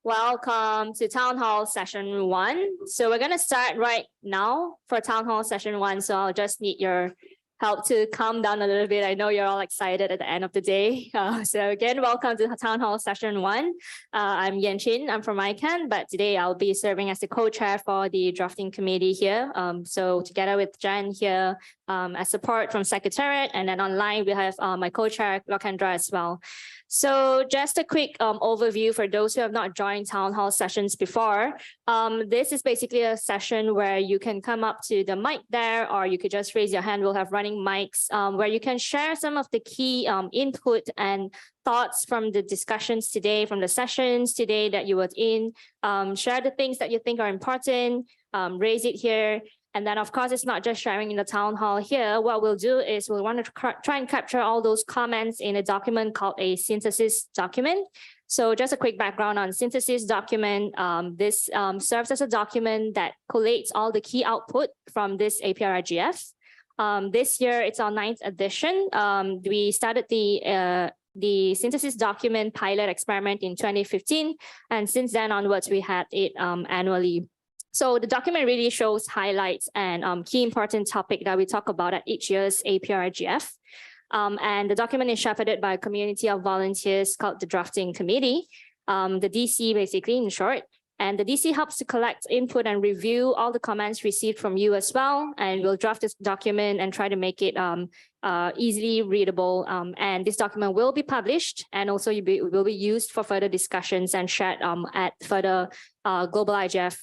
Welcome to Town Hall Session 1. So we're going to start right now for Town Hall Session 1. So I'll just need your help to calm down a little bit. I know you're all excited at the end of the day. So again, welcome to Town Hall Session 1. I'm Yan Chin, I'm from ICANN, but today I'll be serving as the co-chair for the drafting committee here. So together with Jan here as support from Secretariat, and then online we have my co-chair, Lokendra, as well. So just a quick overview for those who have not joined town hall sessions before. This is basically a session where you can come up to the mic there, or you could just raise your hand. We'll have running mics where you can share some of the key input and thoughts from the discussions today, from the sessions today that you were in. Share the things that you think are important, raise it here. And then, of course, it's not just sharing in the town hall here. What we'll do is we'll want to try and capture all those comments in a document called a synthesis document. So just a quick background on synthesis document. This serves as a document that collates all the key output from this APrIGF. This year, it's our 9th edition. We started the synthesis document pilot experiment in 2015. And since then onwards, we had it annually. So the document really shows highlights and key important topic that we talk about at each year's APrIGF. And the document is shepherded by a community of volunteers called the Drafting Committee, the DC basically in short. And the DC helps to collect input and review all the comments received from you as well. And we'll draft this document and try to make it easily readable. And this document will be published and also will be used for further discussions and shared at further global IGF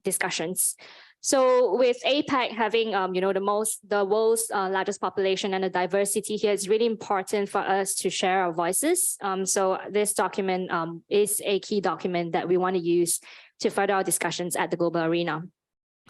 discussions. So with APAC having the world's largest population and the diversity here, it's really important for us to share our voices. So this document is a key document that we want to use to further our discussions at the global arena.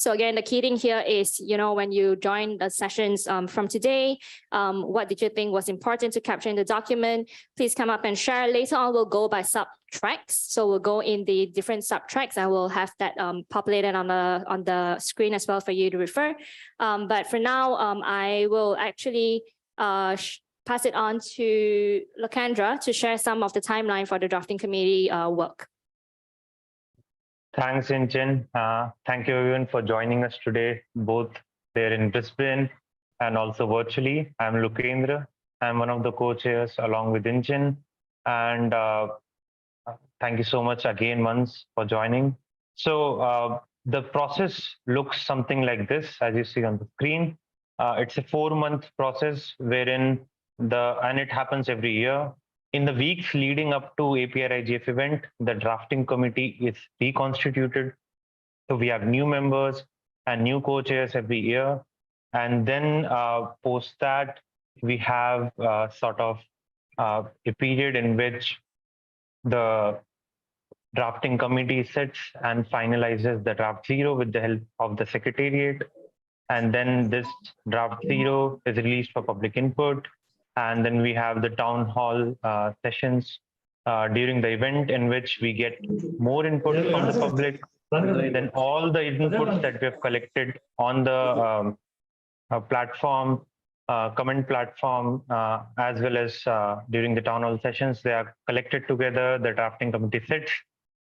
So again, the key thing here is, when you join the sessions from today, what did you think was important to capture in the document? Please come up and share. Later on, we'll go by sub-tracks. So we'll go in the different sub-tracks. I will have that populated on the screen as well for you to refer. But for now, I will actually pass it on to Lokendra to share some of the timeline for the drafting committee work. Thanks, Inchin. Thank you everyone for joining us today, both there in Brisbane and also virtually. I'm Lokendra. I'm one of the co-chairs along with Inchin. And thank you so much again once for joining. So the process looks something like this, as you see on the screen. It's a 4-month process wherein and it happens every year. In the weeks leading up to APrIGF event, the drafting committee is reconstituted. So we have new members and new co-chairs every year. And then post that, we have sort of a period in which the drafting committee sits and finalizes the draft 0 with the help of the Secretariat. And then this draft 0 is released for public input. And then we have the town hall sessions during the event in which we get more input from the public. Then all the inputs that we have collected on the platform, comment platform, as well as during the town hall sessions, they are collected together. The drafting committee sits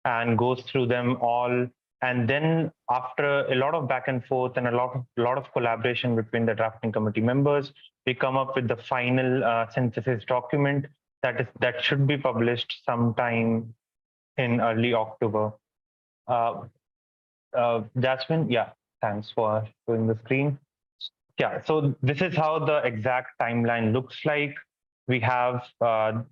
and goes through them all. And then after a lot of back and forth and a lot of collaboration between the drafting committee members, we come up with the final synthesis document that should be published sometime in early October. Jasmine, yeah, thanks for showing the screen. Yeah, so this is how the exact timeline looks like. We have the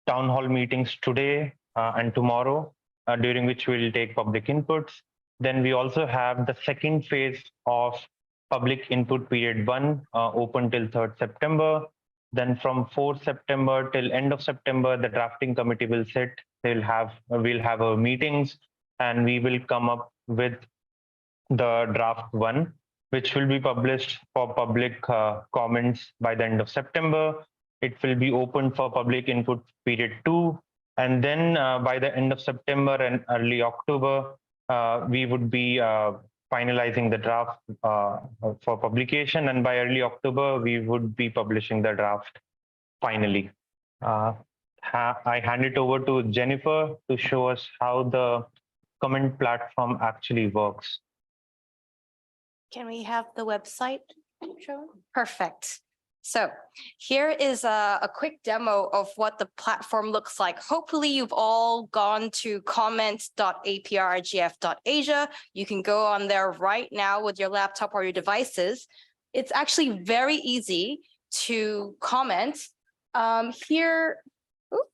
town hall meetings today and tomorrow, during which we'll take public inputs. Then we also have the second phase of public input period 1 open till 3rd September. Then from 4th September till end of September, the drafting committee will sit. We'll have our meetings and we will come up with the draft 1, which will be published for public comments by the end of September. It will be open for public input period 2. And then by the end of September and early October, we would be finalizing the draft for publication. And by early October, we would be publishing the draft finally. I hand it over to Jennifer to show us how the comment platform actually works. Can we have the website shown? Perfect. So here is a quick demo of what the platform looks like. Hopefully you've all gone to comment.APrIGF.Asia. You can go on there right now with your laptop or your devices. It's actually very easy to comment. Here, oops,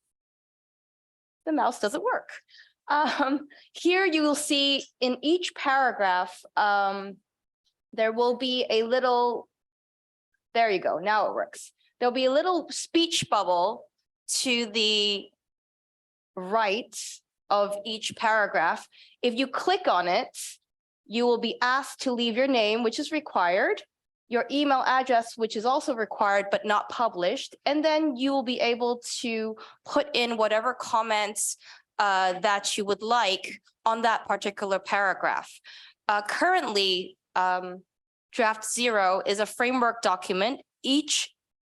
the mouse doesn't work. Here you will see in each paragraph, there will be a little, there you go, now it works. There'll be a little speech bubble to the right of each paragraph. If you click on it, you will be asked to leave your name, which is required, your email address, which is also required but not published, and then you will be able to put in whatever comments that you would like on that particular paragraph. Currently, Draft 0 is a framework document. Each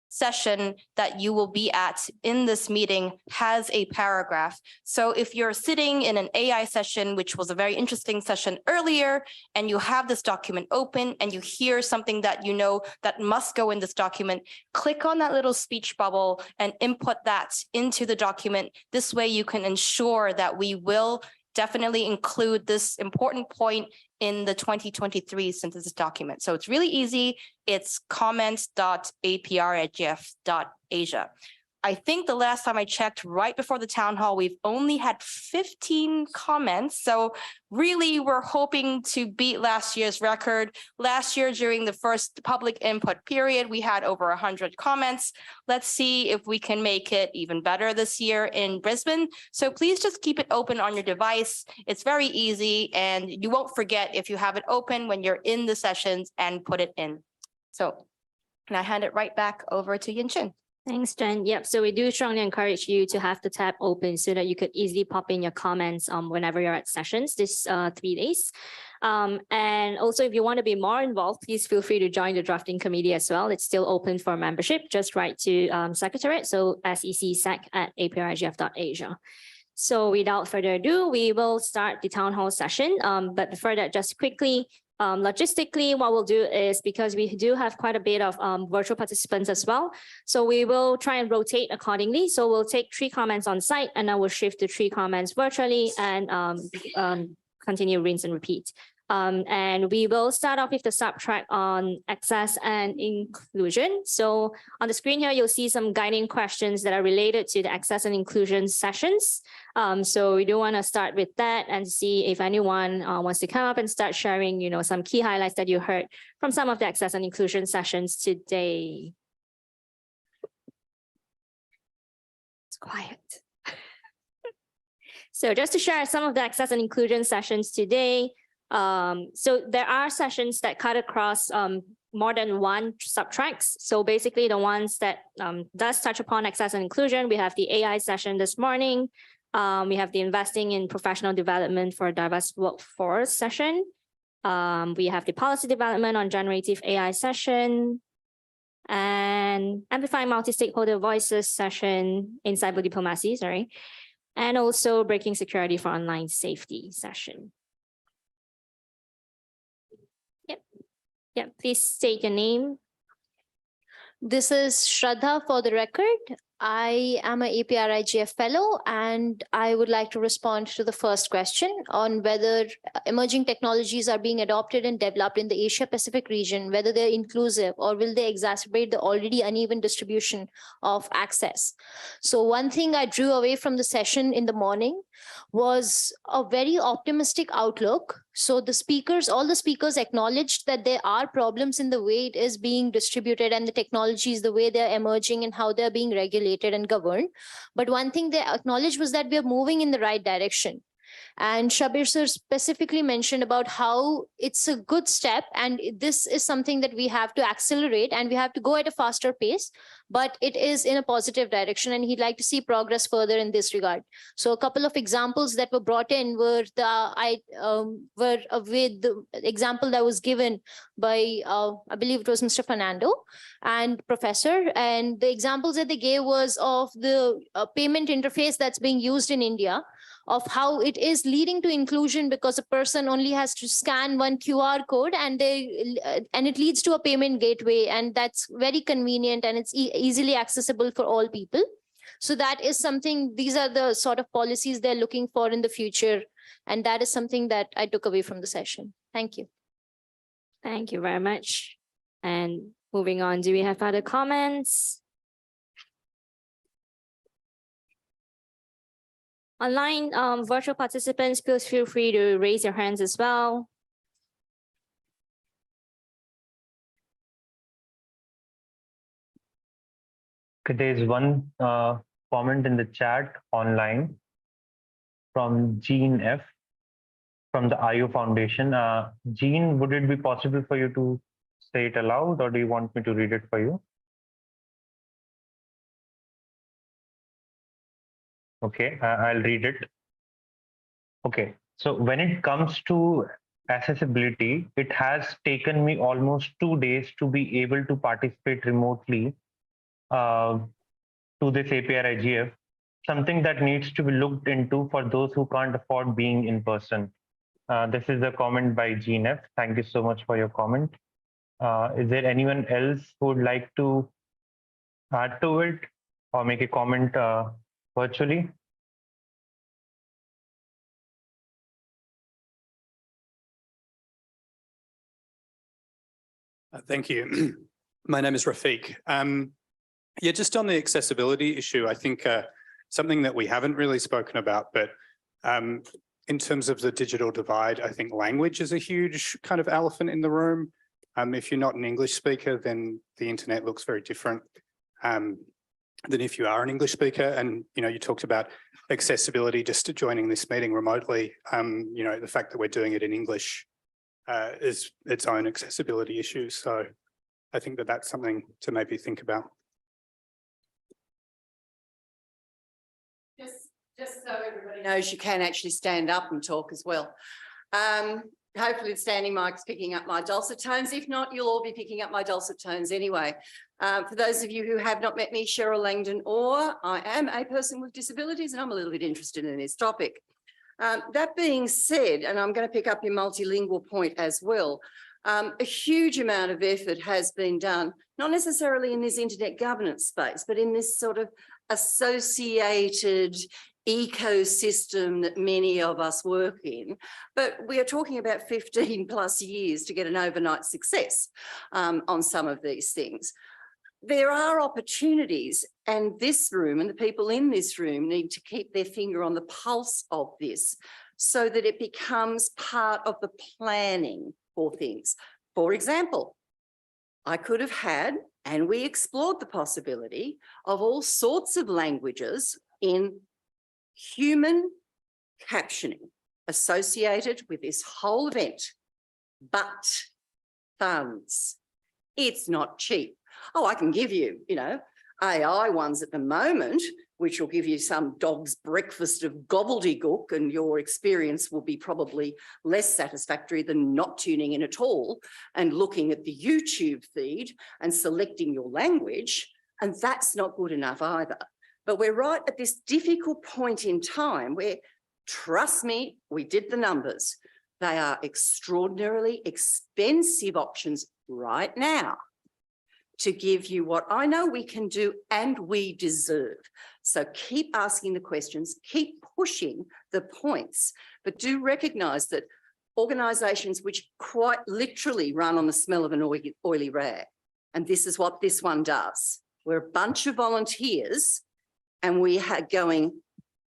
session that you will be at in this meeting has a paragraph. So if you're sitting in an AI session, which was a very interesting session earlier, and you have this document open and you hear something that you know that must go in this document, click on that little speech bubble and input that into the document. This way you can ensure that we will definitely include this important point in the 2023 synthesis document. So it's really easy. It's comments.aprigf.asia. I think the last time I checked right before the town hall, we've only had 15 comments. So really, we're hoping to beat last year's record. Last year, during the first public input period, we had over 100 comments. Let's see if we can make it even better this year in Brisbane. So please just keep it open on your device. It's very easy, and you won't forget if you have it open when you're in the sessions and put it in. So, and I hand it right back over to Yin-Chin. Thanks, Jen. Yep. So we do strongly encourage you to have the tab open so that you could easily pop in your comments whenever you're at sessions this 3 days. And also, if you want to be more involved, please feel free to join the drafting committee as well. It's still open for membership. Just write to Secretariat, so secsec@aprigf.asia. So without further ado, we will start the town hall session. But before that, just quickly, logistically, what we'll do is, because we do have quite a bit of virtual participants as well, so we will try and rotate accordingly. So we'll take 3 comments on site, and then we'll shift to 3 comments virtually, and continue rinse and repeat. And we will start off with the subtrack on access and inclusion. So on the screen here, you'll see some guiding questions that are related to the access and inclusion sessions. So we do want to start with that and see if anyone wants to come up and start sharing, some key highlights that you heard from some of the access and inclusion sessions today. It's quiet. So just to share some of the access and inclusion sessions today. So there are sessions that cut across more than 1 subtracks. So basically the ones that does touch upon access and inclusion, we have the AI session this morning. We have the investing in professional development for a diverse workforce session. We have the policy development on generative AI session, and amplifying multi-stakeholder voices session in cyber diplomacy, sorry. And also breaking security for online safety session. Yep, please state your name. This is Shraddha for the record. I am an APrIGF fellow, and I would like to respond to the first question on whether emerging technologies are being adopted and developed in the Asia-Pacific region, whether they're inclusive or will they exacerbate the already uneven distribution of access. So one thing I drew away from the session in the morning was a very optimistic outlook. So the speakers, all the speakers acknowledged that there are problems in the way it is being distributed and the technologies, the way they're emerging and how they're being regulated and governed. But one thing they acknowledged was that we are moving in the right direction. And Shabir sir specifically mentioned about how it's a good step, and this is something that we have to accelerate and we have to go at a faster pace, but it is in a positive direction, and he'd like to see progress further in this regard. So a couple of examples that were brought in were with the example that was given by I believe it was Mr. Fernando and Professor, and the examples that they gave was of the payment interface that's being used in India, of how it is leading to inclusion because a person only has to scan one QR code and it leads to a payment gateway, and that's very convenient and it's easily accessible for all people. So that is something, these are the sort of policies they're looking for in the future. And that is something that I took away from the session. Thank you. Thank you very much. And moving on, do we have other comments? Online virtual participants, please feel free to raise your hands as well. Okay, there's one comment in the chat online from Jean F. from the IO Foundation. Jean, would it be possible for you to say it aloud, or do you want me to read it for you? Okay, I'll read it. Okay, so when it comes to accessibility, it has taken me almost 2 days to be able to participate remotely to this APrIGF, something that needs to be looked into for those who can't afford being in person. This is a comment by Jean F. Thank you so much for your comment. Is there anyone else who would like to add to it or make a comment virtually? Thank you. My name is Rafik. Yeah, just on the accessibility issue, I think something that we haven't really spoken about, but in terms of the digital divide, I think language is a huge kind of elephant in the room. If you're not an English speaker, then the internet looks very different than if you are an English speaker. And, you know, you talked about accessibility just to joining this meeting remotely. You know, the fact that we're doing it in English is its own accessibility issue. So I think that that's something to maybe think about. Just so everybody knows, you can actually stand up and talk as well. Hopefully the standing mic's picking up my dulcet tones. If not, you'll all be picking up my dulcet tones anyway. For those of you who have not met me, Cheryl Langdon Orr, I am a person with disabilities and I'm a little bit interested in this topic. That being said, and I'm going to pick up your multilingual point as well, a huge amount of effort has been done, not necessarily in this internet governance space, but in this sort of associated ecosystem that many of us work in. But we are talking about 15 plus years to get an overnight success on some of these things. There are opportunities, and this room and the people in this room need to keep their finger on the pulse of this so that it becomes part of the planning for things. For example, I could have had, and we explored the possibility of all sorts of languages in human captioning associated with this whole event, but funds. It's not cheap. Oh, I can give you, you know, AI ones at the moment, which will give you some dog's breakfast of gobbledygook, and your experience will be probably less satisfactory than not tuning in at all and looking at the YouTube feed and selecting your language. And that's not good enough either. But we're right at this difficult point in time where, trust me, we did the numbers. They are extraordinarily expensive options right now to give you what I know we can do and we deserve. So keep asking the questions, keep pushing the points, but do recognise that organisations which quite literally run on the smell of an oily rag, and this is what this one does. We're a bunch of volunteers and we are going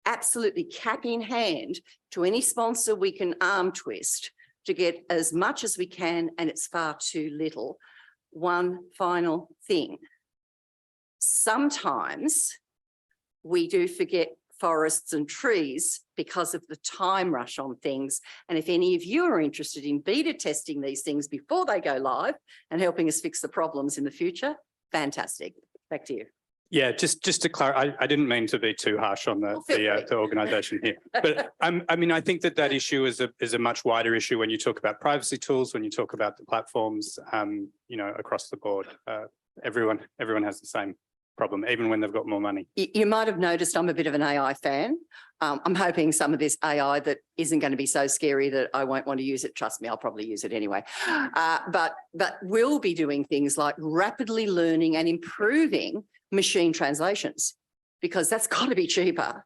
absolutely cap in hand to any sponsor we can arm twist to get as much as we can, and it's far too little. One final thing. Sometimes we do forget forests and trees because of the time rush on things. And if any of you are interested in beta testing these things before they go live and helping us fix the problems in the future, fantastic. Back to you. Yeah, just to clarify, I didn't mean to be too harsh on the organisation here, but I mean, I think that issue is a much wider issue when you talk about privacy tools, when you talk about the platforms, you know, across the board. Everyone has the same problem, even when they've got more money. You might have noticed I'm a bit of an AI fan. I'm hoping some of this AI that isn't going to be so scary that I won't want to use it. Trust me, I'll probably use it anyway. But we'll be doing things like rapidly learning and improving machine translations, because that's got to be cheaper.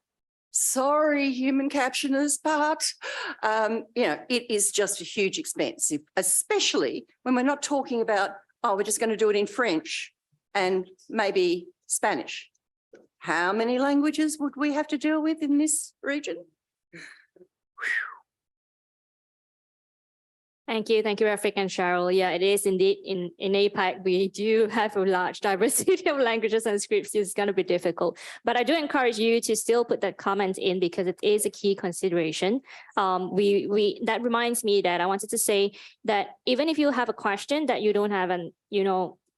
Sorry, human captioners, but you know, it is just a huge expense, especially when we're not talking about, oh, we're just going to do it in French and maybe Spanish. How many languages would we have to deal with in this region? Thank you, Rafik and Cheryl. Yeah, it is indeed in APAC, we do have a large diversity of languages and scripts. It's going to be difficult, but I do encourage you to still put that comment in because it is a key consideration. That reminds me that I wanted to say that even if you have a question that you don't have an,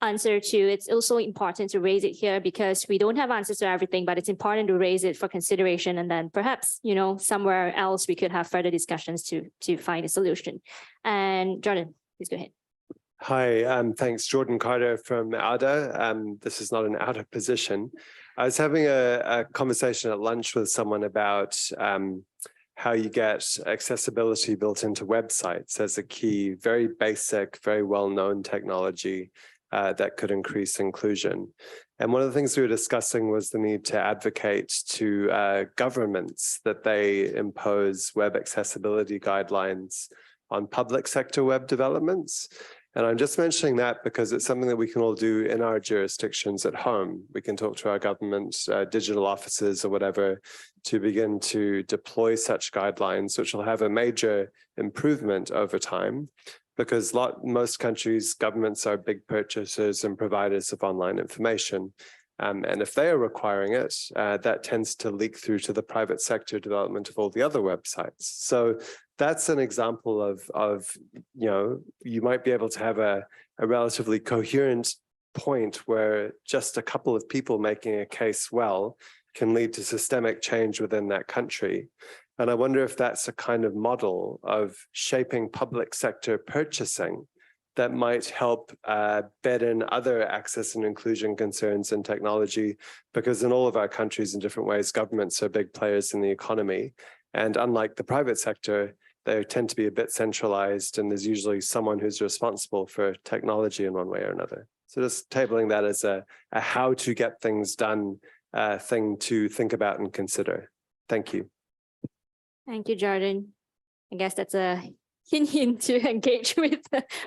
answer to, it's also important to raise it here because we don't have answers to everything, but it's important to raise it for consideration. And then perhaps, somewhere else we could have further discussions to find a solution. And Jordan, please go ahead. Hi, thanks. Jordan Carter from AUDA. This is not an AUDA position. I was having a conversation at lunch with someone about how you get accessibility built into websites as a key, very basic, very well-known technology that could increase inclusion. And one of the things we were discussing was the need to advocate to governments that they impose web accessibility guidelines on public sector web developments. And I'm just mentioning that because it's something that we can all do in our jurisdictions at home. We can talk to our government, digital offices or whatever to begin to deploy such guidelines, which will have a major improvement over time. Because most countries, governments are big purchasers and providers of online information. And if they are requiring it, that tends to leak through to the private sector development of all the other websites. So that's an example of you might be able to have a relatively coherent point where just a couple of people making a case well can lead to systemic change within that country. And I wonder if that's a kind of model of shaping public sector purchasing that might help bed in other access and inclusion concerns in technology, because in all of our countries in different ways, governments are big players in the economy. And unlike the private sector, they tend to be a bit centralized, and there's usually someone who's responsible for technology in one way or another. So just tabling that as a how to get things done thing to think about and consider. Thank you. Thank you, Jordan. I guess that's a hint to engage with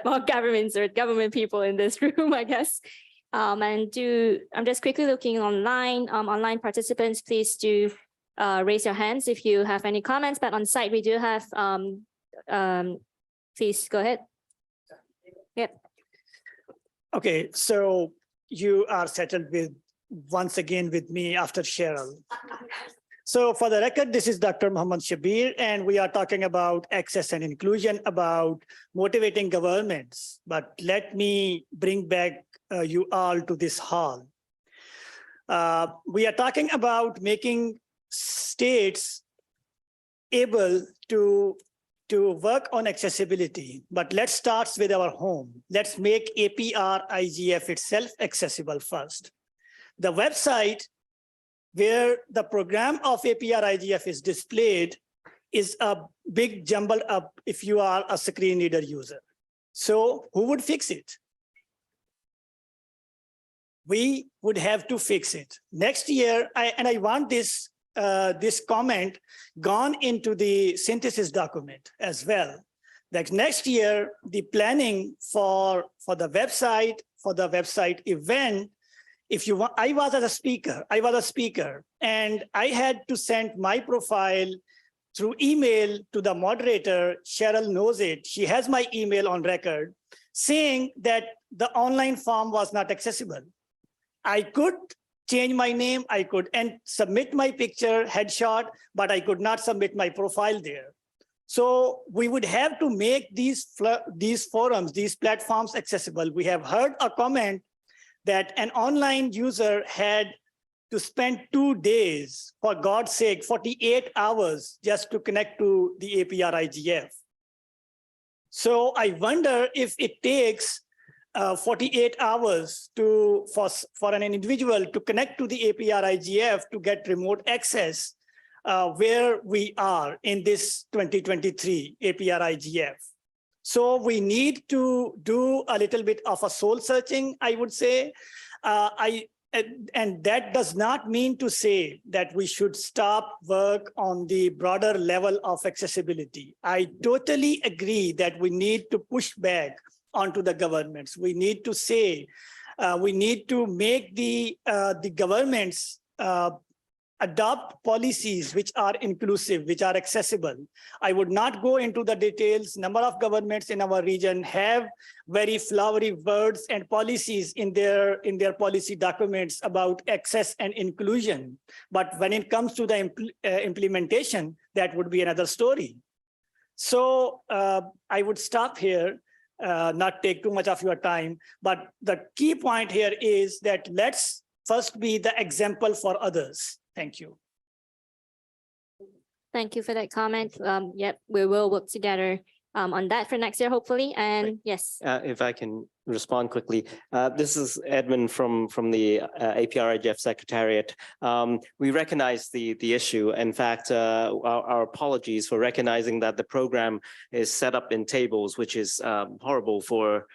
more governments or government people in this room, I guess. I'm just quickly looking online. Online participants, please do raise your hands if you have any comments, but on site we do have, please go ahead. Yep. Okay, so you are settled once again with me after Cheryl. So for the record, this is Dr. Muhammad Shabir, and we are talking about access and inclusion, about motivating governments. But let me bring back you all to this hall. We are talking about making states able to work on accessibility, but let's start with our home. Let's make APrIGF itself accessible first. The website where the program of APrIGF is displayed is a big jumbled up if you are a screen reader user. So who would fix it? We would have to fix it. Next year, I want this comment gone into the synthesis document as well. Like next year, the planning for the website event, if you want, I was a speaker and I had to send my profile through email to the moderator. Cheryl knows it. She has my email on record saying that the online form was not accessible. I could change my name, I could submit my picture, headshot, but I could not submit my profile there. So we would have to make these forums, these platforms accessible. We have heard a comment that an online user had to spend 2 days, for God's sake, 48 hours just to connect to the APrIGF. So I wonder if it takes 48 hours for an individual to connect to the APrIGF to get remote access where we are in this 2023 APrIGF. So we need to do a little bit of a soul searching, I would say. And that does not mean to say that we should stop work on the broader level of accessibility. I totally agree that we need to push back onto the governments. We need to say, we need to make the governments adopt policies which are inclusive, which are accessible. I would not go into the details. Number of governments in our region have very flowery words and policies in their policy documents about access and inclusion. But when it comes to the implementation, that would be another story. So I would stop here, not take too much of your time. But the key point here is that let's first be the example for others. Thank you. Thank you for that comment. Yep, we will work together on that for next year, hopefully. And yes. If I can respond quickly, this is Edmund from the APrIGF Secretariat. We recognize the issue. In fact, our apologies for recognizing that the program is set up in tables, which is horrible for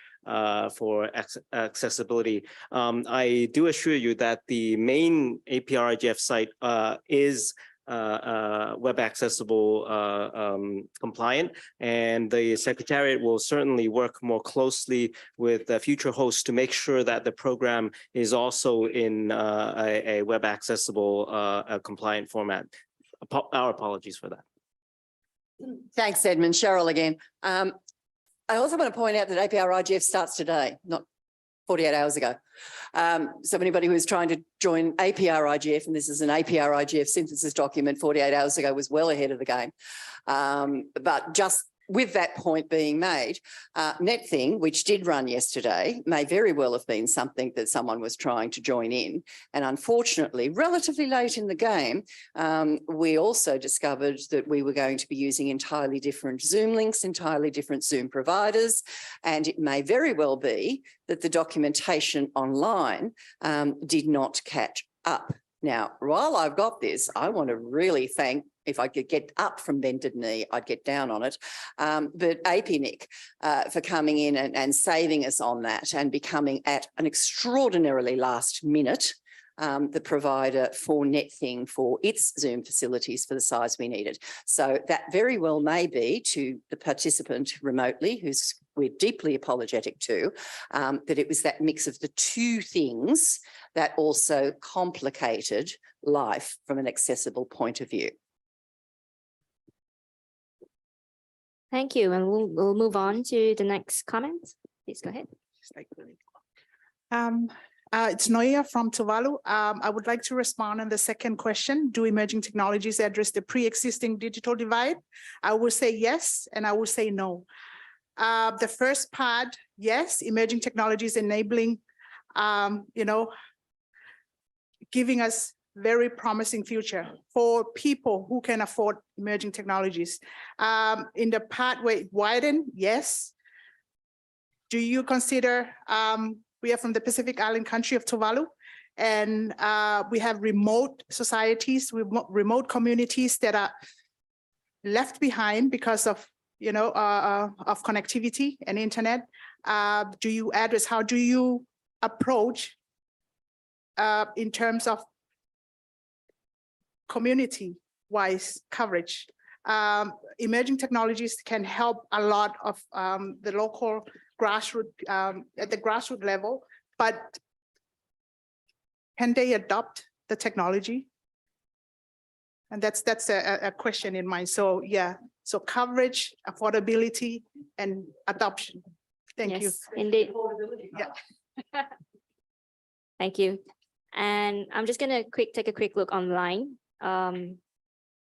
accessibility. I do assure you that the main APrIGF site is web accessible compliant, and the Secretariat will certainly work more closely with the future hosts to make sure that the program is also in a web accessible compliant format. Our apologies for that. Thanks, Edmund. Cheryl again. I also want to point out that APrIGF starts today, not 48 hours ago. So anybody who is trying to join APrIGF, and this is an APrIGF synthesis document 48 hours ago, was well ahead of the game. But just with that point being made, NetThing, which did run yesterday, may very well have been something that someone was trying to join in. And unfortunately, relatively late in the game, we also discovered that we were going to be using entirely different Zoom links, entirely different Zoom providers. And it may very well be that the documentation online did not catch up. Now, while I've got this, I want to really thank, if I could get up from bended knee, I'd get down on it, but APNIC for coming in and saving us on that and becoming at an extraordinarily last minute the provider for NetThing for its Zoom facilities for the size we needed. So that very well may be to the participant remotely, who's we're deeply apologetic to, that it was that mix of the two things that also complicated life from an accessible point of view. Thank you. And we'll move on to the next comment. Please go ahead. It's Noia from Tuvalu. I would like to respond on the second question. Do emerging technologies address the pre-existing digital divide? I will say yes, and I will say no. The first part, yes, emerging technologies enabling, giving us very promising future for people who can afford emerging technologies. In the part where it widened, yes. Do you consider, we are from the Pacific Island country of Tuvalu, and we have remote societies, remote communities that are left behind because of of connectivity and internet. Do you address, how do you approach in terms of community-wise coverage? Emerging technologies can help a lot of the local grassroots, at the grassroots level, but can they adopt the technology? And that's a question in mind. So yeah, so coverage, affordability, and adoption. Thank you. Indeed. Yeah. Thank you. And I'm just gonna take a quick look online.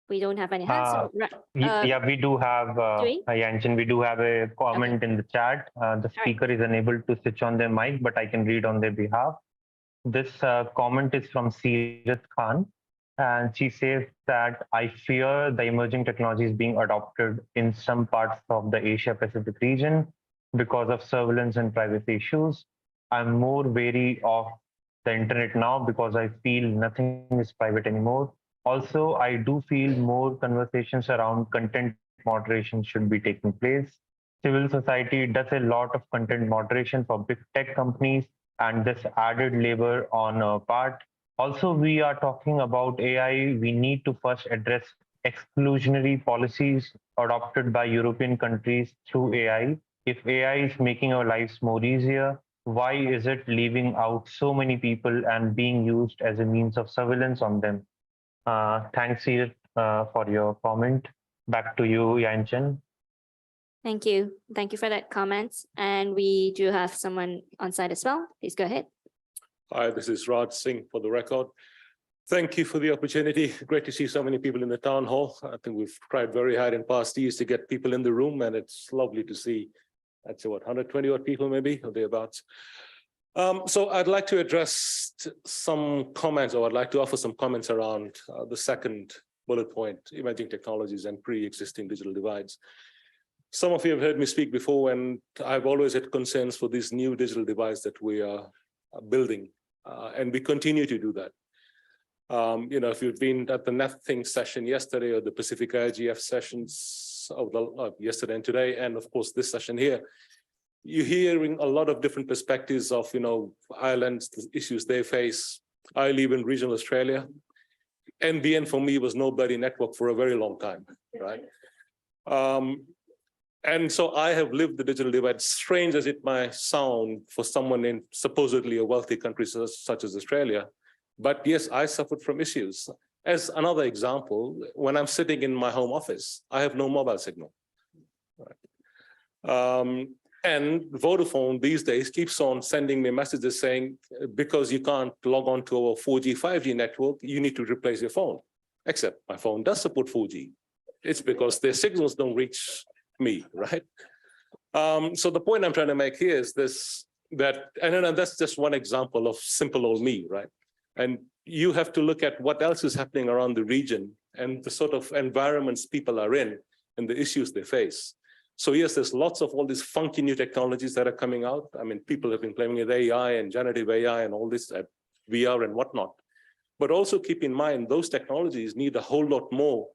We don't have any hands. So, Yeah, we do have, we? Yanchin, we do have a comment in the chat. The speaker is unable to switch on their mic, but I can read on their behalf. This comment is from Seerat Khan, and she says that I fear the emerging technologies being adopted in some parts of the Asia Pacific region because of surveillance and privacy issues. I'm more wary of the internet now because I feel nothing is private anymore. Also, I do feel more conversations around content moderation should be taking place. Civil society does a lot of content moderation for big tech companies, and this added labor on our part. Also, we are talking about AI. We need to first address exclusionary policies adopted by European countries through AI. If AI is making our lives more easier, why is it leaving out so many people and being used as a means of surveillance on them? Thanks, Seerat, for your comment. Back to you, Yanchin. Thank you. Thank you for that comment. And we do have someone on site as well. Please go ahead. Hi, this is Raj Singh for the record. Thank you for the opportunity. Great to see so many people in the town hall. I think we've tried very hard in past years to get people in the room, and it's lovely to see, I'd say, what, 120 odd people maybe, or thereabouts. So I'd like to address some comments, or I'd like to offer some comments around the second bullet point, emerging technologies and pre-existing digital divides. Some of you have heard me speak before, and I've always had concerns for these new digital divides that we are building, and we continue to do that. You know, if you've been at the Nothing session yesterday or the Pacific APrIGF sessions of yesterday and today, and of course this session here, you're hearing a lot of different perspectives of, you know, islands, the issues they face. I live in regional Australia. NBN for me was no bloody network for a very long time, right? And so I have lived the digital divide, strange as it might sound for someone in supposedly a wealthy country such as Australia. But yes, I suffered from issues. As another example, when I'm sitting in my home office, I have no mobile signal. Right? And Vodafone these days keeps on sending me messages saying, because you can't log on to our 4G, 5G network, you need to replace your phone. Except my phone does support 4G. It's because their signals don't reach me, right? So the point I'm trying to make here is this, that, and that's just one example of simple old me, right? And you have to look at what else is happening around the region and the sort of environments people are in and the issues they face. So yes, there's lots of all these funky new technologies that are coming out. I mean, people have been playing with AI and generative AI and all this VR and whatnot. But also keep in mind, those technologies need a whole lot more.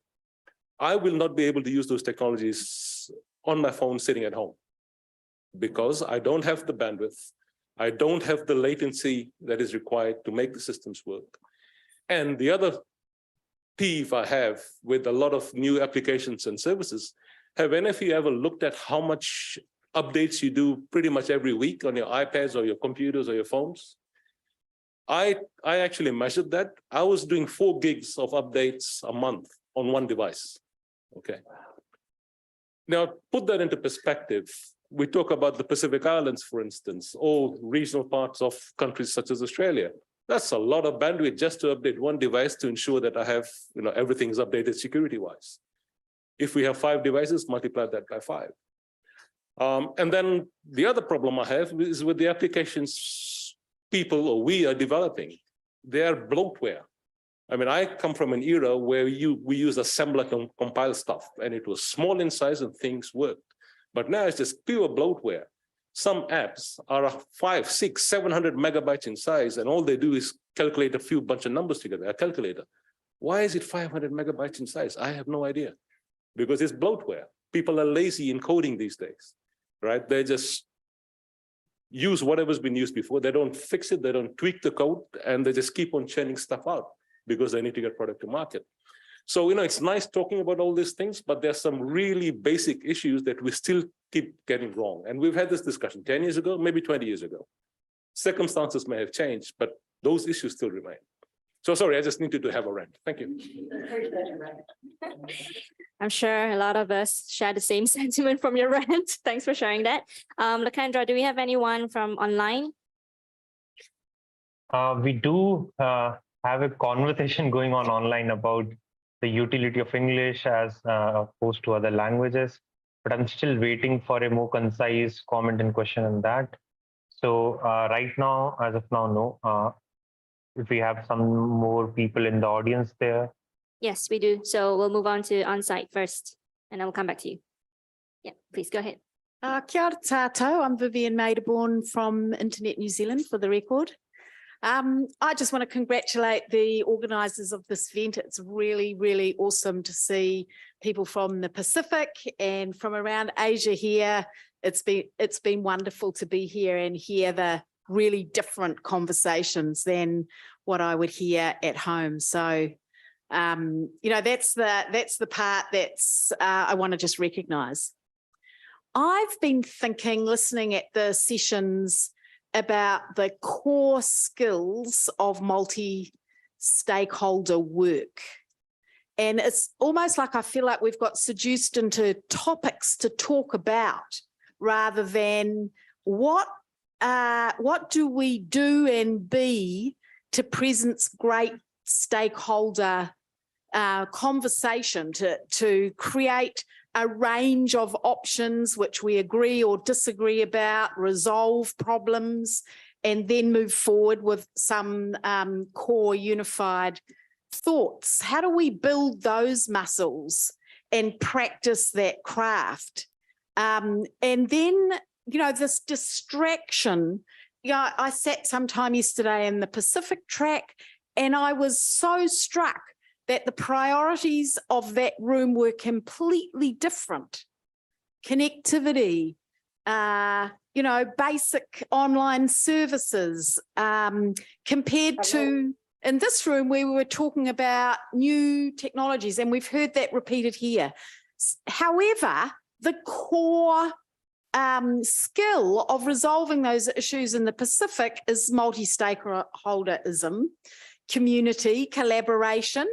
I will not be able to use those technologies on my phone sitting at home because I don't have the bandwidth. I don't have the latency that is required to make the systems work. And the other peeve I have with a lot of new applications and services, have any of you ever looked at how much updates you do pretty much every week on your iPads or your computers or your phones? I actually measured that. I was doing 4 gigs of updates a month on one device. Okay. Now, put that into perspective. We talk about the Pacific Islands, for instance, or regional parts of countries such as Australia. That's a lot of bandwidth just to update one device to ensure that I have, you know, everything is updated security-wise. If we have 5 devices, multiply that by 5. And then the other problem I have is with the applications people or we are developing. They are bloatware. I mean, I come from an era where we use assembler to compile stuff, and it was small in size and things worked. But now it's just pure bloatware. Some apps are 500, 600, 700 megabytes in size, and all they do is calculate a bunch of numbers together, a calculator. Why is it 500 megabytes in size? I have no idea. Because it's bloatware. People are lazy in coding these days, right? They just use whatever's been used before. They don't fix it, they don't tweak the code, and they just keep on churning stuff out because they need to get product to market. So, you know, it's nice talking about all these things, but there's some really basic issues that we still keep getting wrong. And we've had this discussion 10 years ago, maybe 20 years ago. Circumstances may have changed, but those issues still remain. So sorry, I just needed to have a rant. Thank you. I'm sure a lot of us share the same sentiment from your rant. Thanks for sharing that. Lakendra, do we have anyone from online? We do have a conversation going on online about the utility of English as opposed to other languages, but I'm still waiting for a more concise comment and question on that. So right now, as of now, no. If we have some more people in the audience there. Yes, we do. So we'll move on to on-site first, and I will come back to you. Yeah, please go ahead. Kia ora tātou. I'm Vivian Maidborn from Internet New Zealand, for the record. I just want to congratulate the organisers of this event. It's really, really awesome to see people from the Pacific and from around Asia here. It's been wonderful to be here and hear the really different conversations than what I would hear at home. So, that's the part that's I want to just recognise. I've been thinking, listening at the sessions, about the core skills of multi-stakeholder work. And it's almost like I feel like we've got seduced into topics to talk about rather than what do we do and be to present great stakeholder conversation to create a range of options which we agree or disagree about, resolve problems, and then move forward with some core unified thoughts. How do we build those muscles and practice that craft? And then, this distraction, I sat sometime yesterday in the Pacific track and I was so struck that the priorities of that room were completely different. Connectivity, basic online services, compared to, in this room, we were talking about new technologies, and we've heard that repeated here. However, the core skill of resolving those issues in the Pacific is multi-stakeholderism, community, collaboration,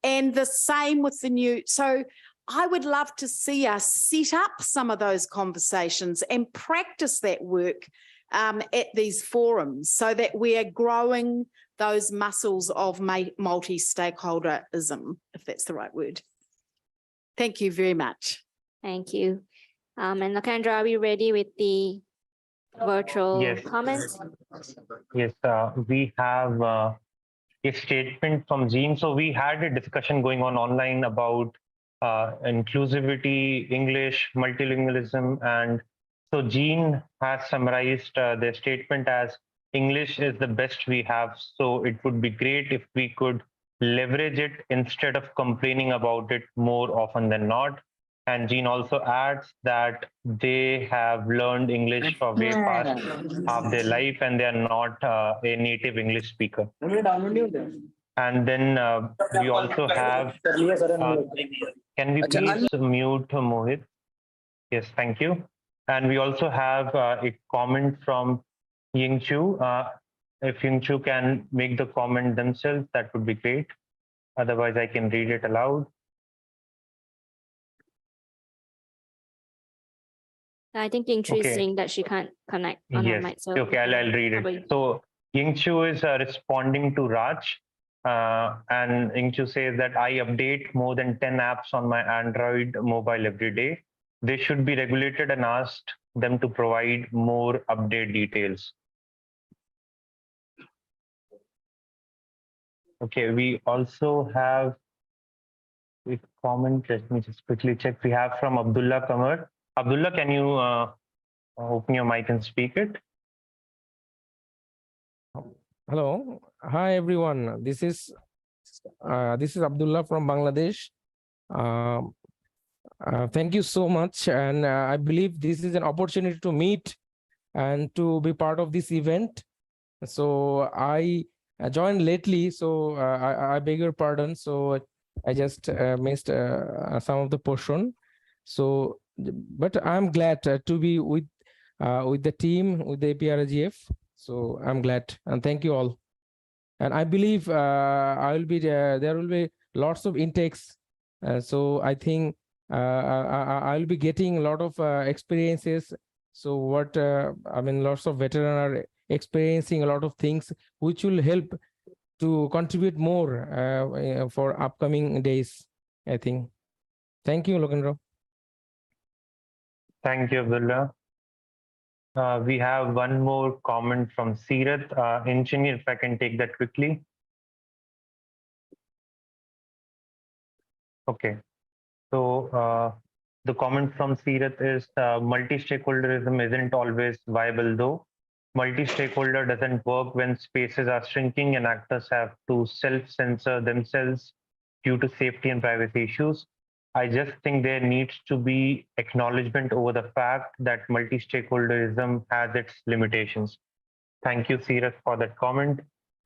and the same with the new. So I would love to see us set up some of those conversations and practice that work at these forums so that we are growing those muscles of multi-stakeholderism, if that's the right word. Thank you very much. Thank you. And Lakendra, are we ready with the virtual comments? Yes, we have a statement from Jean. So we had a discussion going on online about inclusivity, English, multilingualism, and so Jean has summarized their statement as English is the best we have. So it would be great if we could leverage it instead of complaining about it more often than not. And Jean also adds that they have learned English for way past half their life and they are not a native English speaker. And then we also have, can we please mute Mohit? Yes, thank you. And we also have a comment from Ying Chu. If Ying Chu can make the comment themselves, that would be great. Otherwise, I can read it aloud. I think Ying Chu is saying that she can't connect on her mic. So okay, I'll read it. So Ying Chu is responding to Raj. And Ying Chu says that I update more than 10 apps on my Android mobile every day. They should be regulated and asked them to provide more update details. Okay, we also have a comment. Let me just quickly check. We have from Abdullah Kumar. Abdullah, can you open your mic and speak it? Hello. Hi, everyone. This is Abdullah from Bangladesh. Thank you so much. And I believe this is an opportunity to meet and to be part of this event. So I joined lately, so I beg your pardon. So I just missed some of the portion. So, but I'm glad to be with the team, with the APrIGF. So I'm glad and thank you all. And I believe I will be there will be lots of intakes. So I think I'll be getting a lot of experiences. So what lots of veteran are experiencing a lot of things which will help to contribute more for upcoming days, I think. Thank you, Lokendra. Thank you, Abdullah. We have one more comment from Seerath. Engineer, if I can take that quickly. Okay. So the comment from Seerath is multi-stakeholderism isn't always viable though. Multi-stakeholder doesn't work when spaces are shrinking and actors have to self-censor themselves due to safety and privacy issues. I just think there needs to be acknowledgement over the fact that multi-stakeholderism has its limitations. Thank you, Seerath, for that comment.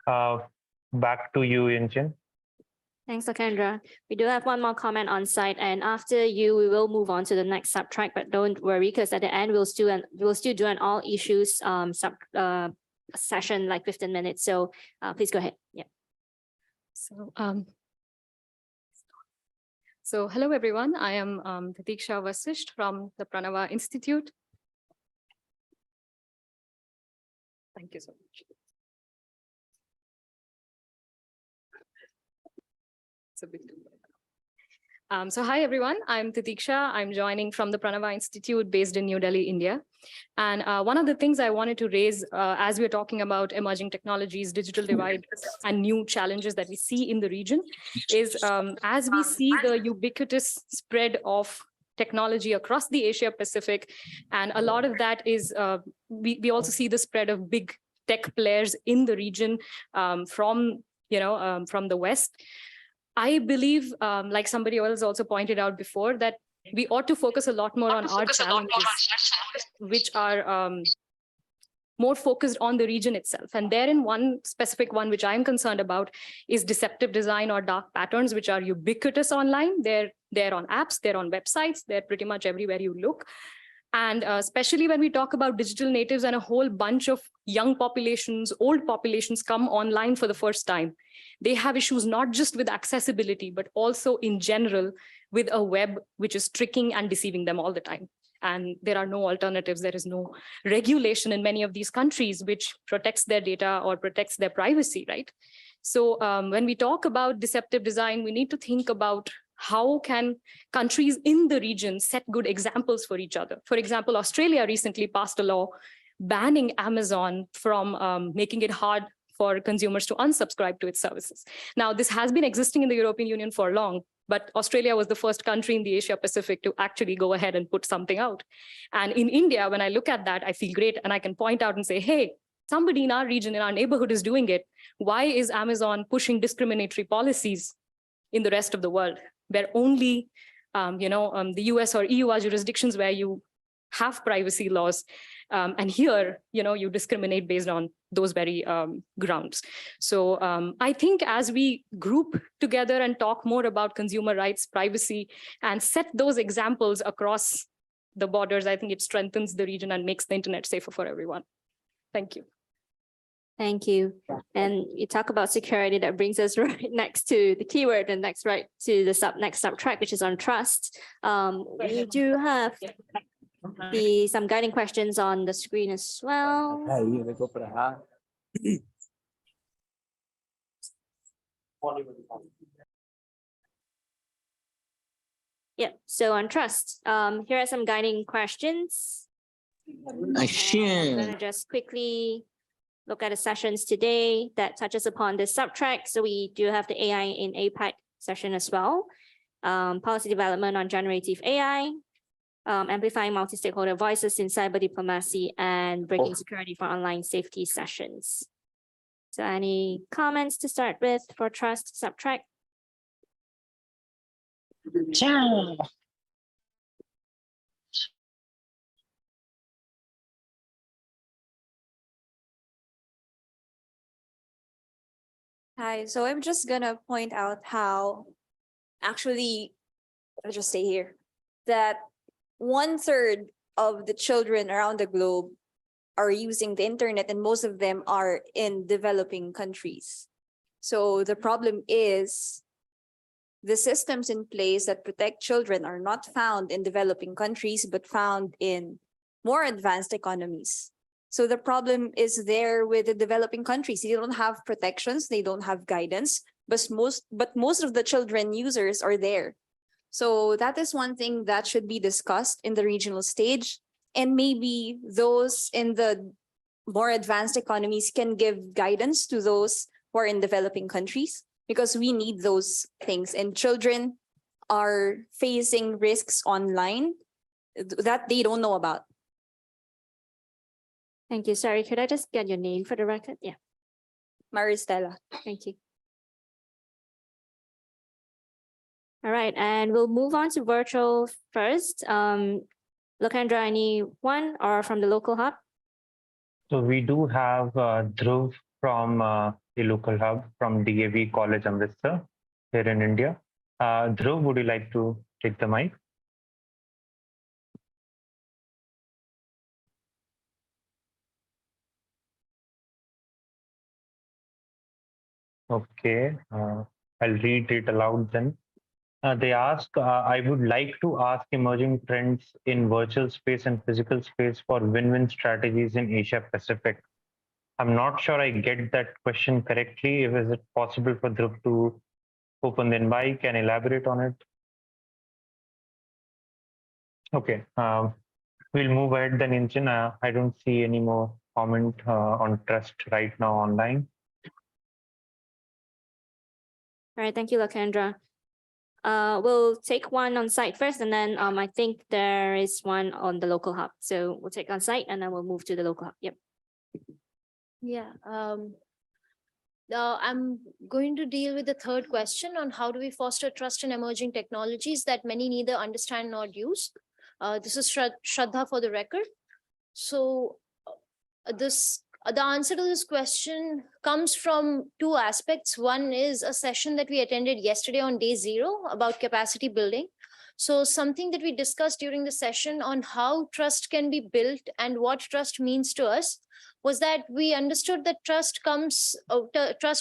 Back to you, Inchin. Thanks, Lokendra. We do have one more comment on site, and after you, we will move on to the next subtrack, but don't worry, because at the end, we'll still do an all issues session, like 15 minutes. So please go ahead. Yeah. So hello, everyone. I am Deeksha Vasisht from the Pranava Institute. Thank you so much. It's a bit too bad. So hi, everyone. I'm Deeksha. I'm joining from the Pranava Institute based in New Delhi, India. And one of the things I wanted to raise as we're talking about emerging technologies, digital divide, and new challenges that we see in the region is as we see the ubiquitous spread of technology across the Asia Pacific, and a lot of that is, we also see the spread of big tech players in the region from the West. I believe, like somebody else also pointed out before, that we ought to focus a lot more on our challenges, which are more focused on the region itself. And therein one specific one, which I'm concerned about, is deceptive design or dark patterns, which are ubiquitous online. They're on apps, they're on websites, they're pretty much everywhere you look. And especially when we talk about digital natives and a whole bunch of young populations, old populations come online for the first time. They have issues not just with accessibility, but also in general with a web which is tricking and deceiving them all the time. And there are no alternatives. There is no regulation in many of these countries which protects their data or protects their privacy, right? So when we talk about deceptive design, we need to think about how can countries in the region set good examples for each other. For example, Australia recently passed a law banning Amazon from making it hard for consumers to unsubscribe to its services. Now, this has been existing in the European Union for long, but Australia was the first country in the Asia Pacific to actually go ahead and put something out. And in India, when I look at that, I feel great, and I can point out and say, hey, somebody in our region, in our neighborhood is doing it. Why is Amazon pushing discriminatory policies in the rest of the world, where only the US or EU are jurisdictions where you have privacy laws, and here you discriminate based on those very grounds. So I think as we group together and talk more about consumer rights, privacy, and set those examples across the borders, I think it strengthens the region and makes the internet safer for everyone. Thank you. Thank you. And you talk about security, that brings us right next to the keyword and next right to the next subtrack, which is on trust. We do have some guiding questions on the screen as well. Yeah, so on trust, here are some guiding questions. I'm gonna just quickly look at the sessions today that touches upon this subtrack. So we do have the AI in APAC session as well. Policy development on generative AI, amplifying multi-stakeholder voices in cyber diplomacy, and breaking security for online safety sessions. So any comments to start with for trust subtrack? Hi, so I'm just gonna point out how actually, I'll just stay here, that 1/3 of the children around the globe are using the internet, and most of them are in developing countries. So the problem is the systems in place that protect children are not found in developing countries, but found in more advanced economies. So the problem is there with the developing countries. They don't have protections, they don't have guidance, but most of the children users are there. So that is one thing that should be discussed in the regional stage. And maybe those in the more advanced economies can give guidance to those who are in developing countries, because we need those things. And children are facing risks online that they don't know about. Thank you. Sorry, could I just get your name for the record? Yeah. Maristella. Thank you. All right, and we'll move on to virtual first. Lakendra, anyone or from the local hub? So we do have Dhruv from the local hub from DAV College, Amritsar, here in India. Dhruv, would you like to take the mic? Okay, I'll read it aloud then. They ask, I would like to ask emerging trends in virtual space and physical space for win-win strategies in Asia Pacific. I'm not sure I get that question correctly. Is it possible for Dhruv to open the mic and elaborate on it? Okay, we'll move ahead then, Inchin. I don't see any more comment on trust right now online. All right, thank you, Lakendra. We'll take one on site first, and then I think there is one on the local hub. So we'll take on site and then we'll move to the local hub. Yep. Yeah. I'm going to deal with the third question on how do we foster trust in emerging technologies that many neither understand nor use. This is Shraddha for the record. So the answer to this question comes from two aspects. One is a session that we attended yesterday on day 0 about capacity building. So something that we discussed during the session on how trust can be built and what trust means to us was that we understood that trust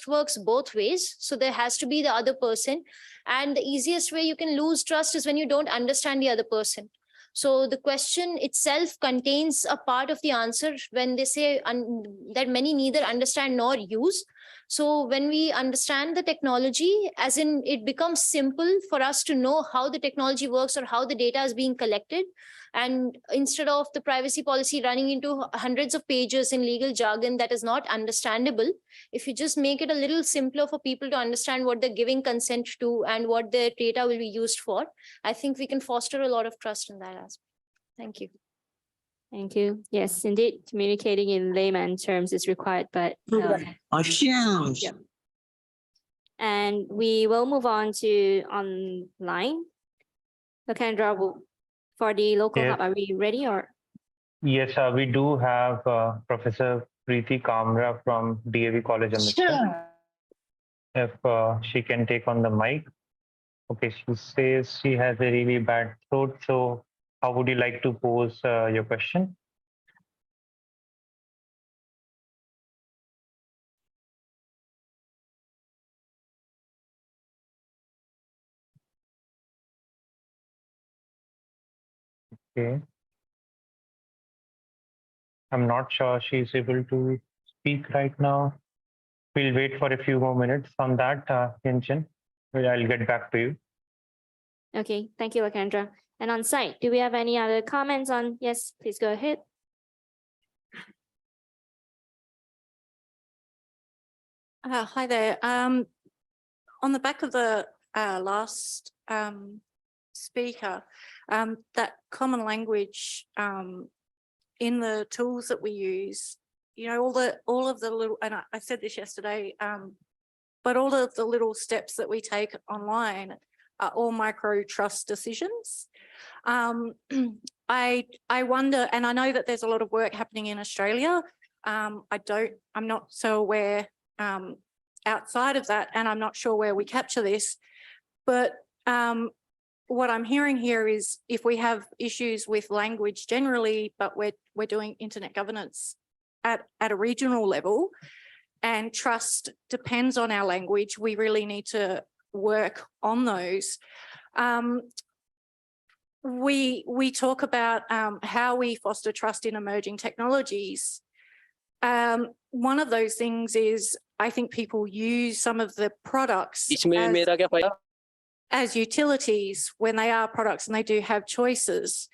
works both ways. So there has to be the other person. And the easiest way you can lose trust is when you don't understand the other person. So the question itself contains a part of the answer when they say that many neither understand nor use. So when we understand the technology, as in it becomes simple for us to know how the technology works or how the data is being collected. And instead of the privacy policy running into hundreds of pages in legal jargon that is not understandable, if you just make it a little simpler for people to understand what they're giving consent to and what their data will be used for, I think we can foster a lot of trust in that aspect. Thank you. Thank you. Yes, indeed, communicating in layman terms is required, but yeah. And we will move on to online. Lakendra, for the local hub, are we ready or? Yes, we do have Professor Preeti Kamra from DAV College. Sure. If she can take on the mic. Okay, she says she has a really bad throat. So how would you like to pose your question? Okay. I'm not sure she's able to speak right now. We'll wait for a few more minutes on that, Inchin. I'll get back to you. Okay, thank you, Lakendra. And on site, do we have any other comments on? Yes, please go ahead. Hi there. On the back of the last speaker, that common language in the tools that we use, you know, all of the little, and I said this yesterday, but all of the little steps that we take online are all micro trust decisions. I wonder, and I know that there's a lot of work happening in Australia. I'm not so aware outside of that, and I'm not sure where we capture this, but what I'm hearing here is if we have issues with language generally, but we're doing internet governance at a regional level, and trust depends on our language, we really need to work on those. We talk about how we foster trust in emerging technologies, one of those things is I think people use some of the products as utilities when they are products and they do have choices.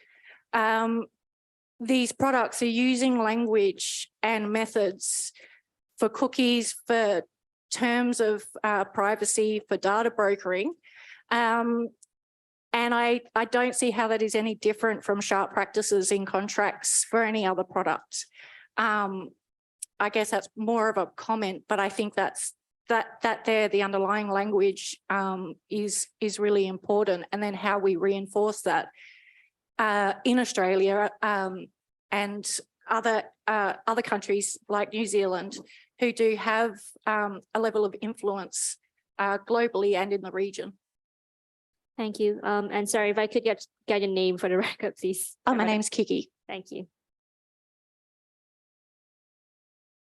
These products are using language and methods for cookies, for terms of privacy, for data brokering. And I don't see how that is any different from sharp practices in contracts for any other product. I guess that's more of a comment, but I think that there, the underlying language is really important. And then how we reinforce that in Australia and other countries like New Zealand, who do have a level of influence globally and in the region. Thank you. And sorry, if I could get your name for the record, please. Oh, my name's Kiki. Thank you.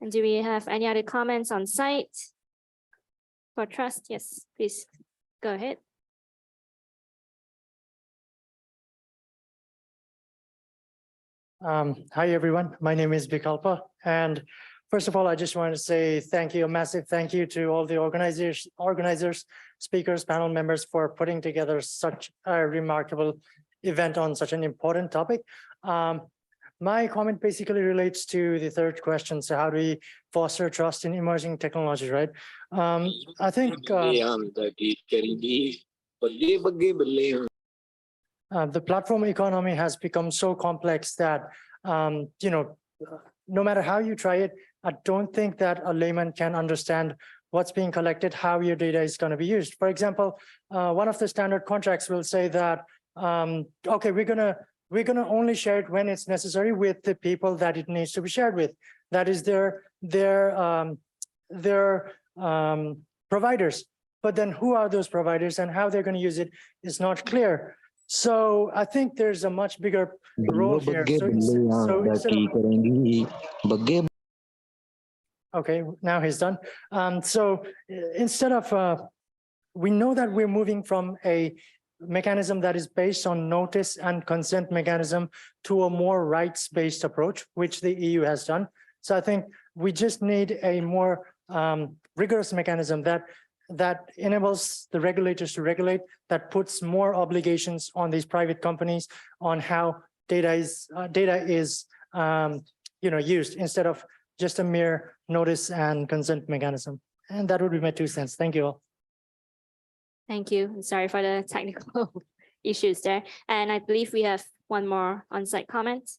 And do we have any other comments on site for trust? Yes, please go ahead. Hi, everyone. My name is Vikalpa. And first of all, I just want to say thank you, a massive thank you to all the organizers, speakers, panel members for putting together such a remarkable event on such an important topic. My comment basically relates to the third question. So how do we foster trust in emerging technology, right? I think the platform economy has become so complex that, no matter how you try it, I don't think that a layman can understand what's being collected, how your data is going to be used. For example, one of the standard contracts will say that, okay, we're gonna only share it when it's necessary with the people that it needs to be shared with. That is their providers. But then who are those providers and how they're going to use it is not clear. So I think there's a much bigger role here. Okay, now he's done. So instead of, we know that we're moving from a mechanism that is based on notice and consent mechanism to a more rights-based approach, which the EU has done. So I think we just need a more rigorous mechanism that enables the regulators to regulate, that puts more obligations on these private companies on how data is used instead of just a mere notice and consent mechanism. And that would be my 2 cents. Thank you all. Thank you. I'm sorry for the technical issues there. And I believe we have one more on-site comment.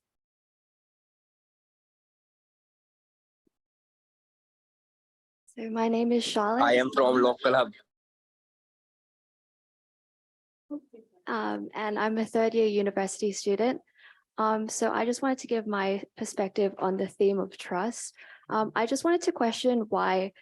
So my name is Charlotte. I am from Local Hub. And I'm a third-year university student. So I just wanted to give my perspective on the theme of trust. I just wanted to question why,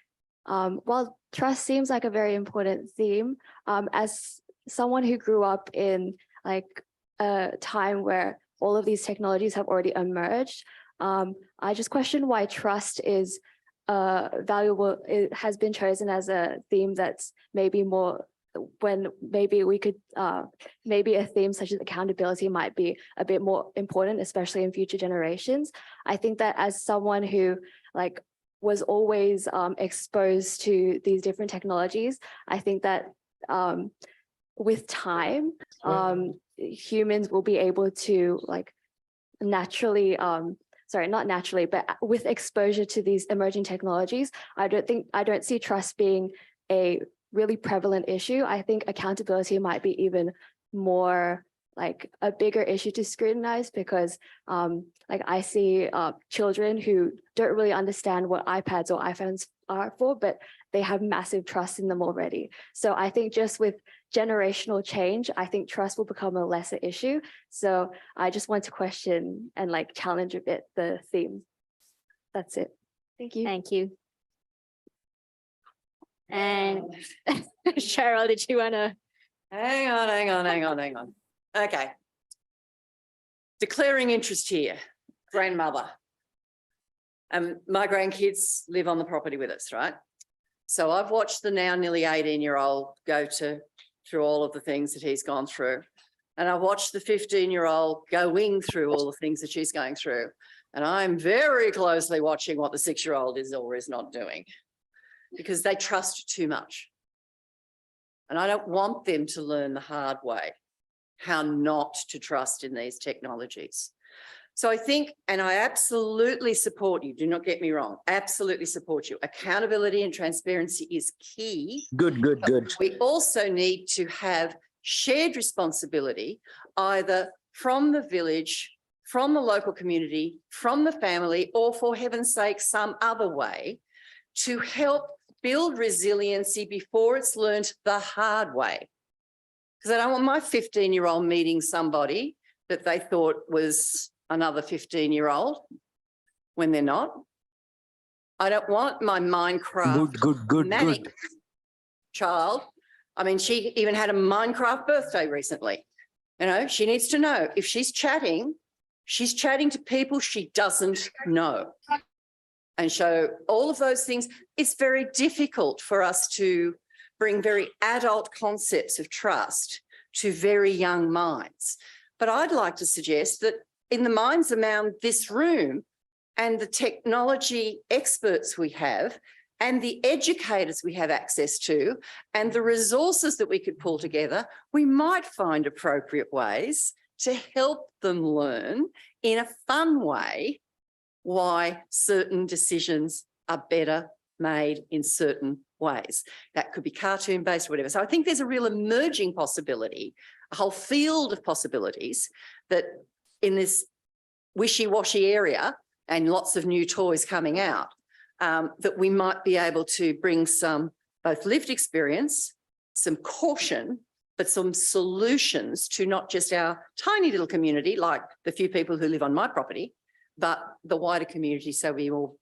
while trust seems like a very important theme, as someone who grew up in like a time where all of these technologies have already emerged, I just question why trust is valuable. It has been chosen as a theme that's maybe more, when maybe we could, maybe a theme such as accountability might be a bit more important, especially in future generations. I think that as someone who like was always exposed to these different technologies, I think that with time, humans will be able to like naturally, sorry, not naturally, but with exposure to these emerging technologies, I don't see trust being a really prevalent issue. I think accountability might be even more like a bigger issue to scrutinize, because like I see children who don't really understand what iPads or iPhones are for, but they have massive trust in them already. So I think just with generational change, I think trust will become a lesser issue. So I just want to question and like challenge a bit the theme. That's it. Thank you. Thank you. And Cheryl, did you want to? Hang on. Okay. Declaring interest here, grandmother. My grandkids live on the property with us, right? So I've watched the now nearly 18-year-old go through all of the things that he's gone through. And I watched the 15-year-old going through all the things that she's going through. And I'm very closely watching what the 6-year-old is or is not doing because they trust too much. And I don't want them to learn the hard way how not to trust in these technologies. So I think, and I absolutely support you, do not get me wrong, absolutely support you. Accountability and transparency is key. Good. We also need to have shared responsibility, either from the village, from the local community, from the family, or for heaven's sake, some other way to help build resiliency before it's learned the hard way. Because I don't want my 15-year-old meeting somebody that they thought was another 15-year-old when they're not. I don't want my Minecraft manic child. I mean, she even had a Minecraft birthday recently. You know, she needs to know if she's chatting to people she doesn't know. And so all of those things, it's very difficult for us to bring very adult concepts of trust to very young minds. But I'd like to suggest that in the minds around this room and the technology experts we have and the educators we have access to and the resources that we could pull together, we might find appropriate ways to help them learn in a fun way why certain decisions are better made in certain ways. That could be cartoon-based or whatever. So I think there's a real emerging possibility, a whole field of possibilities that in this wishy-washy area and lots of new toys coming out, that we might be able to bring some both lived experience, some caution, but some solutions to not just our tiny little community, like the few people who live on my property, but the wider community, so we're all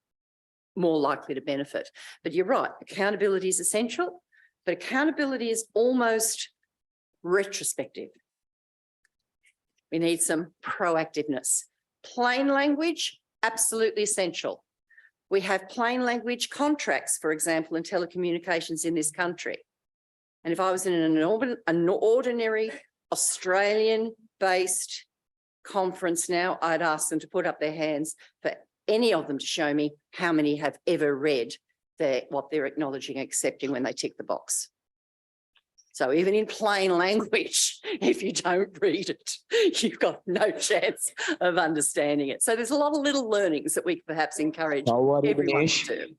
more likely to benefit. But you're right, accountability is essential, but accountability is almost retrospective. We need some proactiveness. Plain language, absolutely essential. We have plain language contracts, for example, in telecommunications in this country. And if I was in an ordinary Australian-based conference now, I'd ask them to put up their hands for any of them to show me how many have ever read what they're acknowledging, accepting when they tick the box. So even in plain language, if you don't read it, you've got no chance of understanding it. So there's a lot of little learnings that we perhaps encourage everyone to do.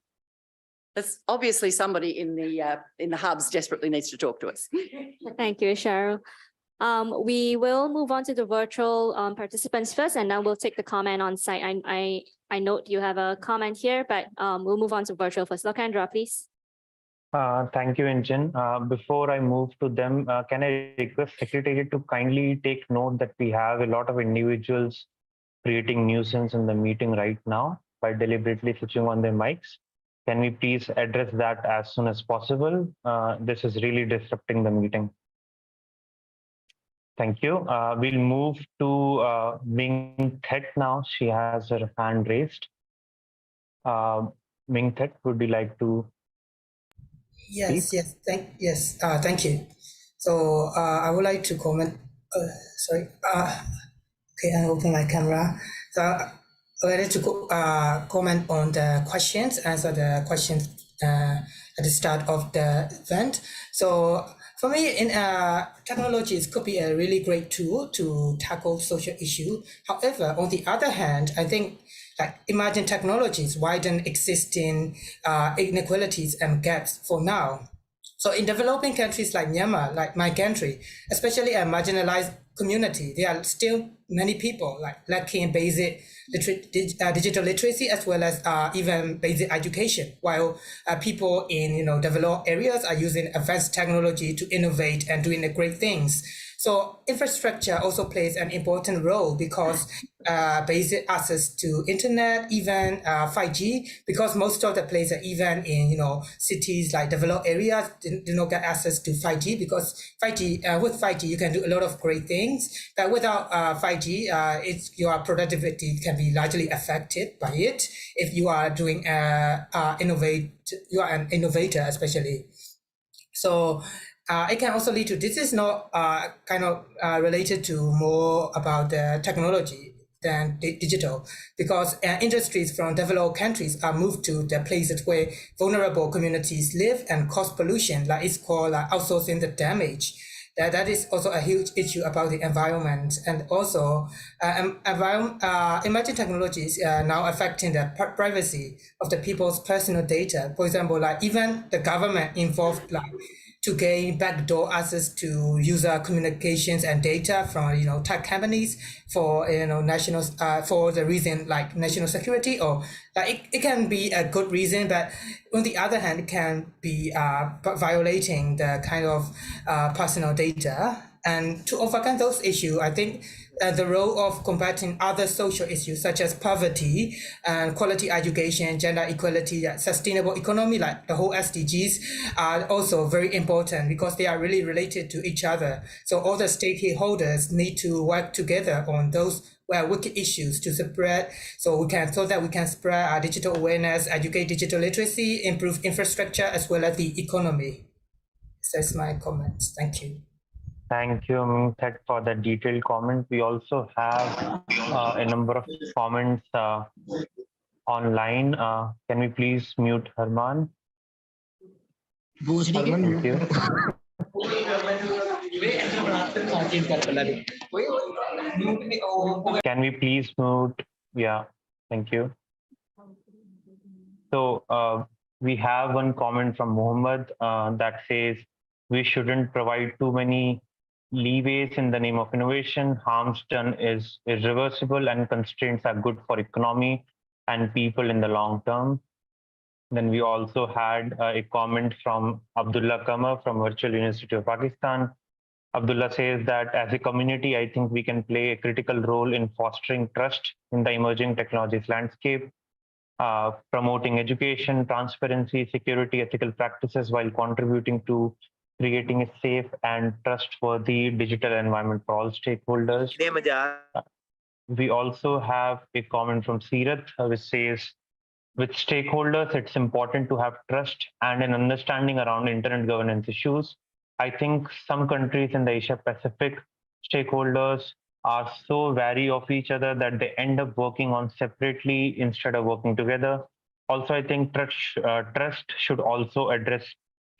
That's obviously somebody in the hubs desperately needs to talk to us. Thank you, Cheryl. We will move on to the virtual participants first, and then we'll take the comment on site. I note you have a comment here, but we'll move on to virtual first. Lokendra, please. Thank you, Injin. Before I move to them, can I request Secretary to kindly take note that we have a lot of individuals creating nuisance in the meeting right now by deliberately switching on their mics. Can we please address that as soon as possible? This is really disrupting the meeting. Thank you. We'll move to Ming Tet now. She has her hand raised. Ming Tet, would you like to? Yes, thank you. So I would like to comment. Okay, I open my camera. So I would like to comment on the questions, answer the questions at the start of the event. So for me, in technologies could be a really great tool to tackle social issues. However, on the other hand, I think like emerging technologies widen existing inequalities and gaps for now. So in developing countries like Myanmar, like my country, especially a marginalized community, there are still many people like lacking basic digital literacy as well as even basic education, while people in developed areas are using advanced technology to innovate and doing great things. So infrastructure also plays an important role because basic access to internet, even 5G, because most of the places, even in cities like developed areas, do not get access to 5G because 5G with 5G you can do a lot of great things. But without 5G, your productivity can be largely affected by it. If you are doing you are an innovator, especially. So. It can also lead to, this is not related to more about the technology. than digital, because industries from developed countries are moved to the places where vulnerable communities live and cause pollution, like it's called outsourcing the damage. That is also a huge issue about the environment, and also emerging technologies are now affecting the privacy of the people's personal data. For example, like even the government involved, like to gain backdoor access to user communications and data from tech companies for national for the reason like national security, or like it can be a good reason, but on the other hand it can be violating the kind of personal data. And to overcome those issues, I think the role of combating other social issues such as poverty and quality education, gender equality, sustainable economy, like the whole SDGs, are also very important because they are really related to each other. So all the stakeholders need to work together on those wicked issues to spread, so that we can spread our digital awareness, educate digital literacy, improve infrastructure as well as the economy. So that's my comments. Thank you. Thank you, Mingthet, for that detailed comment. We also have a number of comments online. Can we please mute Harman? Thank you. Can we please mute? Yeah, thank you. So we have one comment from Muhammad that says we shouldn't provide too many leeways in the name of innovation. Harms done is irreversible and constraints are good for economy and people in the long term. Then we also had a comment from Abdullah Kumar from Virtual University of Pakistan. Abdullah says that as a community, I think we can play a critical role in fostering trust in the emerging technologies landscape, promoting education, transparency, security, ethical practices while contributing to creating a safe and trustworthy digital environment for all stakeholders. We also have a comment from Seerath, which says, with stakeholders, it's important to have trust and an understanding around internet governance issues. I think some countries in the Asia Pacific stakeholders are so wary of each other that they end up working on separately instead of working together. Also, I think trust should also address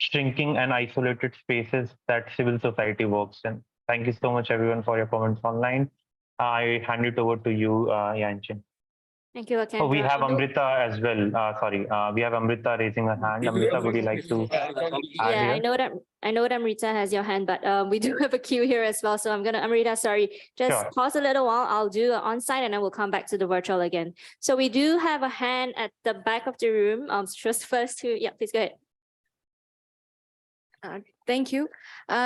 shrinking and isolated spaces that civil society works in. Thank you so much, everyone, for your comments online. I hand it over to you, Yanchin. Thank you, Akendra. Oh, we have Amrita as well. We have Amrita raising her hand. Amrita, would you like to add Yeah, here? I know that Amrita has your hand, but we do have a queue here as well. So Amrita, sorry, just pause a little while. I'll do an on-site and then we'll come back to the virtual again. So we do have a hand at the back of the room. Just first to, yeah, please go ahead. Thank you.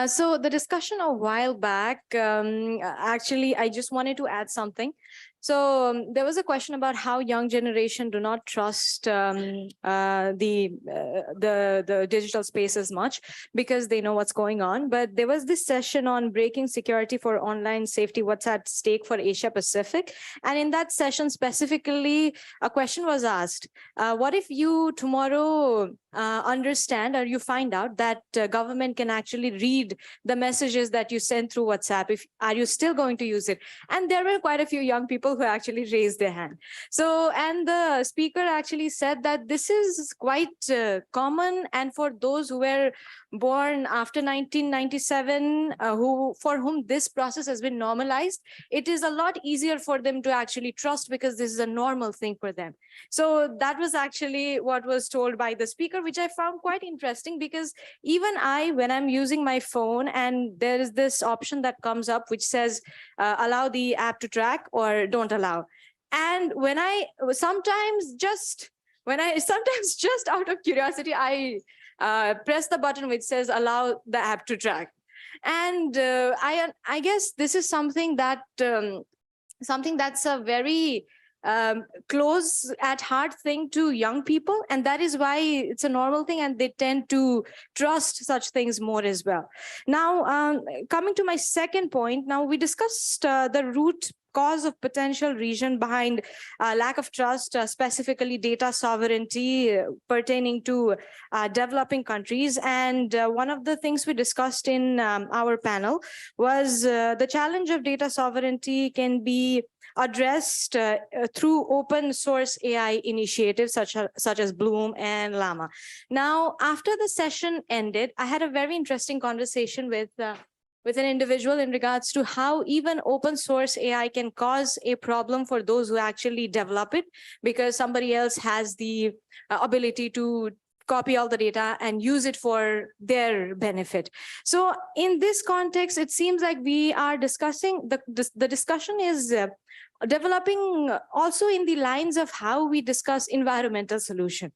So the discussion a while back, actually, I just wanted to add something. So there was a question about how young generation do not trust the digital space as much because they know what's going on. But there was this session on breaking security for online safety, what's at stake for Asia Pacific. And in that session specifically, a question was asked, what if you tomorrow understand or you find out that government can actually read the messages that you send through WhatsApp? Are you still going to use it? And there were quite a few young people who actually raised their hand. So, and the speaker actually said that this is quite common, and for those who were born after 1997, for whom this process has been normalized, it is a lot easier for them to actually trust because this is a normal thing for them. So that was actually what was told by the speaker, which I found quite interesting, because even when I'm using my phone and there is this option that comes up which says allow the app to track or don't allow. And when I sometimes just out of curiosity, I press the button which says allow the app to track. And I guess this is something that's a very close at heart thing to young people, and that is why it's a normal thing and they tend to trust such things more as well. Now, coming to my second point, now we discussed the root cause of potential reason behind lack of trust, specifically data sovereignty pertaining to developing countries. And one of the things we discussed in our panel was the challenge of data sovereignty can be addressed through open source AI initiatives such as Bloom and Llama. Now, after the session ended, I had a very interesting conversation with an individual in regards to how even open source AI can cause a problem for those who actually develop it, because somebody else has the ability to copy all the data and use it for their benefit. So in this context, it seems like we are discussing, the discussion is developing also in the lines of how we discuss environmental solution.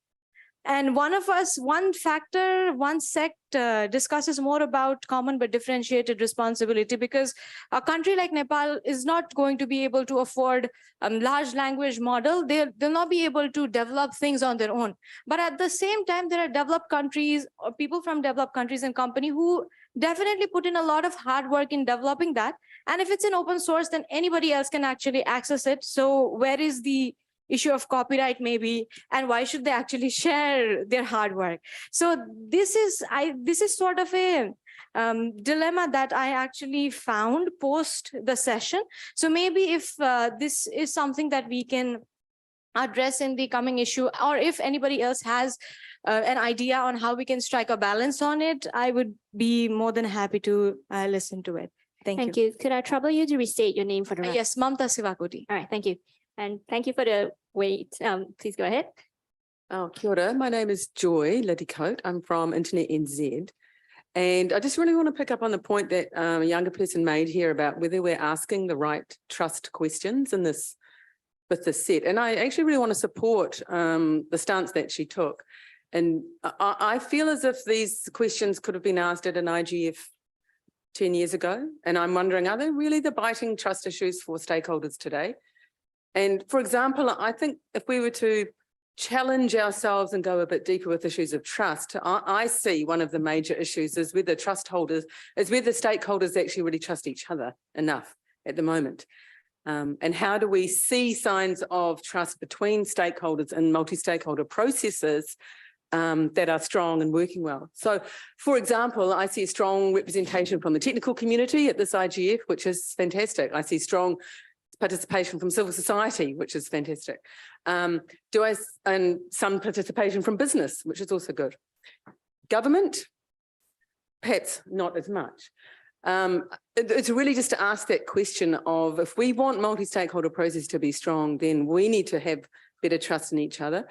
And one factor, one sect discusses more about common but differentiated responsibility, because a country like Nepal is not going to be able to afford a large language model. They'll not be able to develop things on their own. But at the same time, there are developed countries or people from developed countries and company who definitely put in a lot of hard work in developing that. And if it's an open source, then anybody else can actually access it. So where is the issue of copyright maybe, and why should they actually share their hard work? So this is sort of a dilemma that I actually found post the session. So maybe if this is something that we can address in the coming issue, or if anybody else has an idea on how we can strike a balance on it, I would be more than happy to listen to it. Thank you. Could I trouble you to restate your name for the record? Yes, Mamta Sivakoti. All right, thank you. And thank you for the wait. Please go ahead. Oh, kia ora. My name is Joy Liddycote. I'm from Internet NZ. And I just really want to pick up on the point that a younger person made here about whether we're asking the right trust questions in this, with this set. And I actually really want to support the stance that she took. And I feel as if these questions could have been asked at an IGF 10 years ago. And I'm wondering, are they really the biting trust issues for stakeholders today? And for example, I think if we were to challenge ourselves and go a bit deeper with issues of trust, I see one of the major issues is whether whether stakeholders actually really trust each other enough at the moment. And how do we see signs of trust between stakeholders and multi-stakeholder processes that are strong and working well? So, for example, I see a strong representation from the technical community at this IGF, which is fantastic. I see strong participation from civil society, which is fantastic. And some participation from business, which is also good. Government, perhaps not as much. It's really just to ask that question of, if we want multi-stakeholder process to be strong, then we need to have better trust in each other.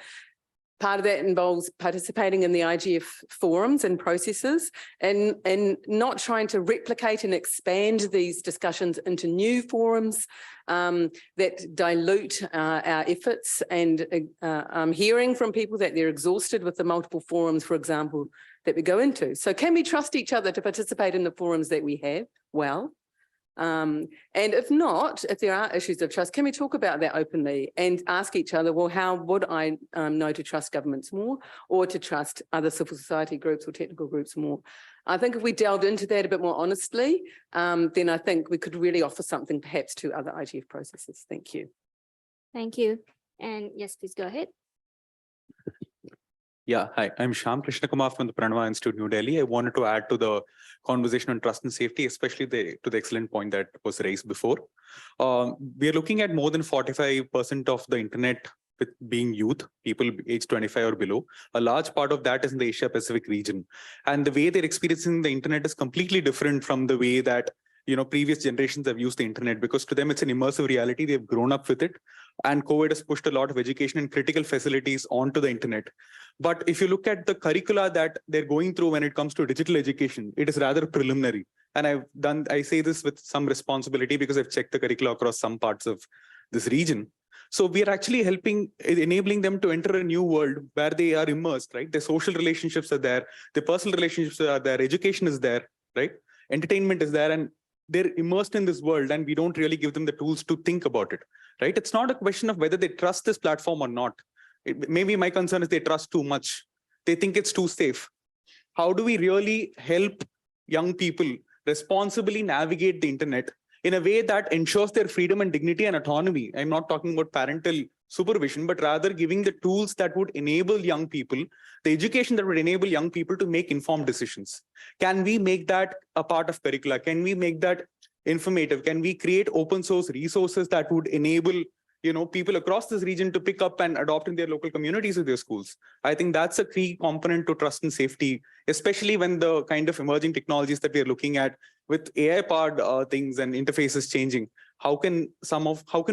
Part of that involves participating in the IGF forums and processes, and not trying to replicate and expand these discussions into new forums that dilute our efforts. And I'm hearing from people that they're exhausted with the multiple forums, for example, that we go into. So can we trust each other to participate in the forums that we have? Well, and if not, if there are issues of trust, can we talk about that openly and ask each other, well, how would I know to trust governments more, or to trust other civil society groups or technical groups more? I think if we delved into that a bit more honestly, then I think we could really offer something perhaps to other IGF processes. Thank you. Thank you. And yes, please go ahead. Yeah, hi, I'm Shyam Krishna Kumar from the Pranava Institute, New Delhi. I wanted to add to the conversation on trust and safety, especially to the excellent point that was raised before. We are looking at more than 45% of the internet with being youth, people aged 25 or below. A large part of that is in the Asia Pacific region. And the way they're experiencing the internet is completely different from the way that previous generations have used the internet, because to them it's an immersive reality. They've grown up with it, and COVID has pushed a lot of education and critical facilities onto the internet. But if you look at the curricula that they're going through when it comes to digital education, it is rather preliminary. And I say this with some responsibility because I've checked the curricula across some parts of this region. So we are actually enabling them to enter a new world where they are immersed, right? Their social relationships are there, their personal relationships are there, education is there, right? Entertainment is there, and they're immersed in this world, and we don't really give them the tools to think about it, right? It's not a question of whether they trust this platform or not. Maybe my concern is they trust too much. They think it's too safe. How do we really help young people responsibly navigate the internet in a way that ensures their freedom and dignity and autonomy. I'm not talking about parental supervision, but rather giving the tools that would enable young people, the education that would enable young people to make informed decisions. Can we make that a part of curricula? Can we make that informative? Can we create open source resources that would enable people across this region to pick up and adopt in their local communities with their schools? I think that's a key component to trust and safety, especially when the kind of emerging technologies that we are looking at with AI-powered things and interfaces changing. How can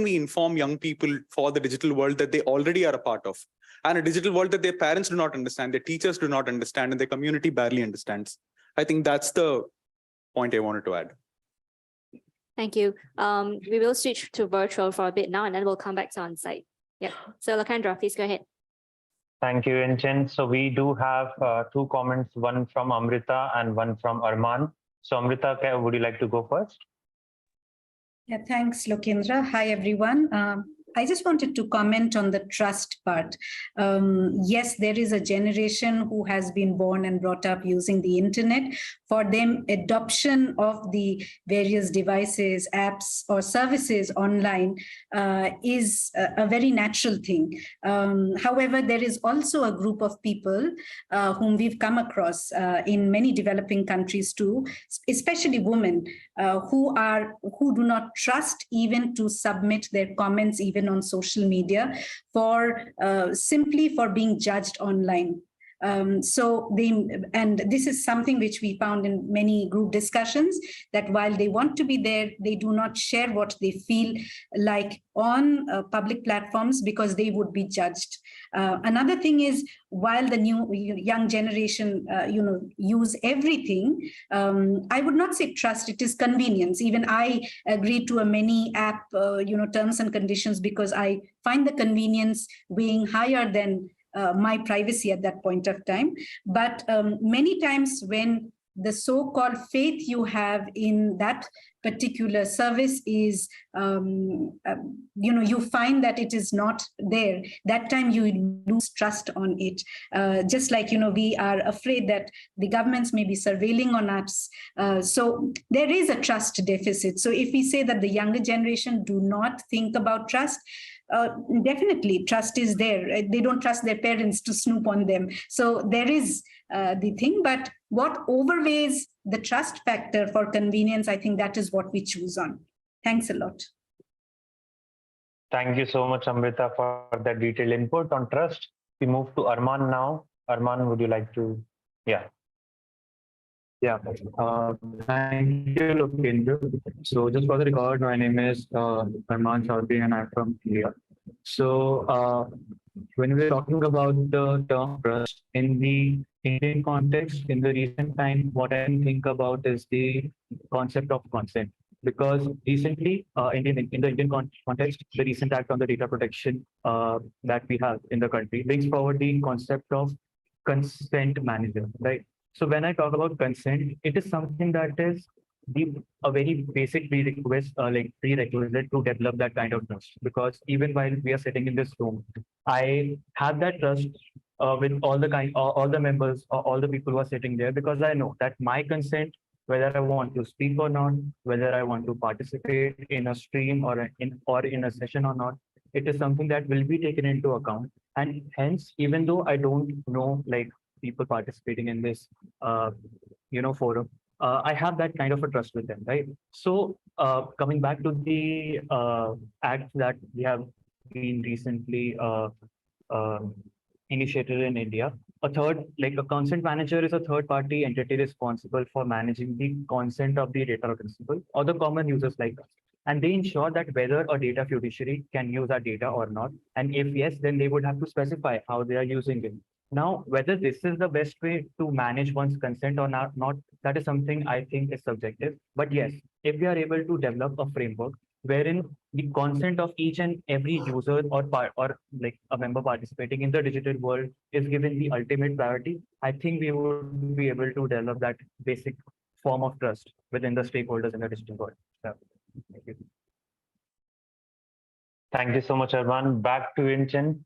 we inform young people for the digital world that they already are a part of, and a digital world that their parents do not understand, their teachers do not understand, and their community barely understands? I think that's the point I wanted to add. Thank you. We will switch to virtual for a bit now, and then we'll come back to on-site. Yeah. So Lakendra, please go ahead. Thank you, Inchin. So we do have two comments, one from Amrita and one from Arman. So Amrita, would you like to go first? Yeah, thanks, Lokendra. Hi, everyone. I just wanted to comment on the trust part. Yes, there is a generation who has been born and brought up using the internet. For them, adoption of the various devices, apps, or services online is a very natural thing. However, there is also a group of people whom we've come across in many developing countries too, especially women who do not trust even to submit their comments even on social media simply for being judged online. And this is something which we found in many group discussions, that while they want to be there, they do not share what they feel like on public platforms because they would be judged. Another thing is, while the young generation, use everything, I would not say trust, it is convenience. Even I agree to many app, terms and conditions because I find the convenience weighing higher than my privacy at that point of time. But many times when the so-called faith you have in that particular service is, you find that it is not there, that time you lose trust on it. Just like, we are afraid that the governments may be surveilling on us. So there is a trust deficit. So if we say that the younger generation do not think about trust, definitely trust is there. They don't trust their parents to snoop on them. So there is the thing, but what overweighs the trust factor for convenience, I think that is what we choose on. Thanks a lot. Thank you so much, Amrita, for that detailed input on trust. We move to Arman now. Arman, would you like to? Yeah. Yeah, thank you, Lokendra. So just for the record, my name is Arman Chaudhary and I'm from India. So when we're talking about the term trust in the Indian context, in the recent time, what I think about is the concept of consent. Because recently, in the Indian context, the recent act on the data protection that we have in the country brings forward the concept of consent manager, right? So when I talk about consent, it is something that is a very basic prerequisite to develop that kind of trust. Because even while we are sitting in this room, I have that trust with all the members, all the people who are sitting there, because I know that my consent, whether I want to speak or not, whether I want to participate in a stream or in a session or not, it is something that will be taken into account. And hence, even though I don't know people participating in this forum, I have that kind of a trust with them, right? So coming back to the act that we have been recently initiated in India, a consent manager is a third-party entity responsible for managing the consent of the data principal or the common users like us. And they ensure that whether a data fiduciary can use our data or not. And if yes, then they would have to specify how they are using it. Now, whether this is the best way to manage one's consent or not, that is something I think is subjective. But yes, if we are able to develop a framework wherein the consent of each and every user or a member participating in the digital world is given the ultimate priority, I think we would be able to develop that basic form of trust within the stakeholders in the digital world. So, thank you. Thank you so much, Arman. Back to Inchin.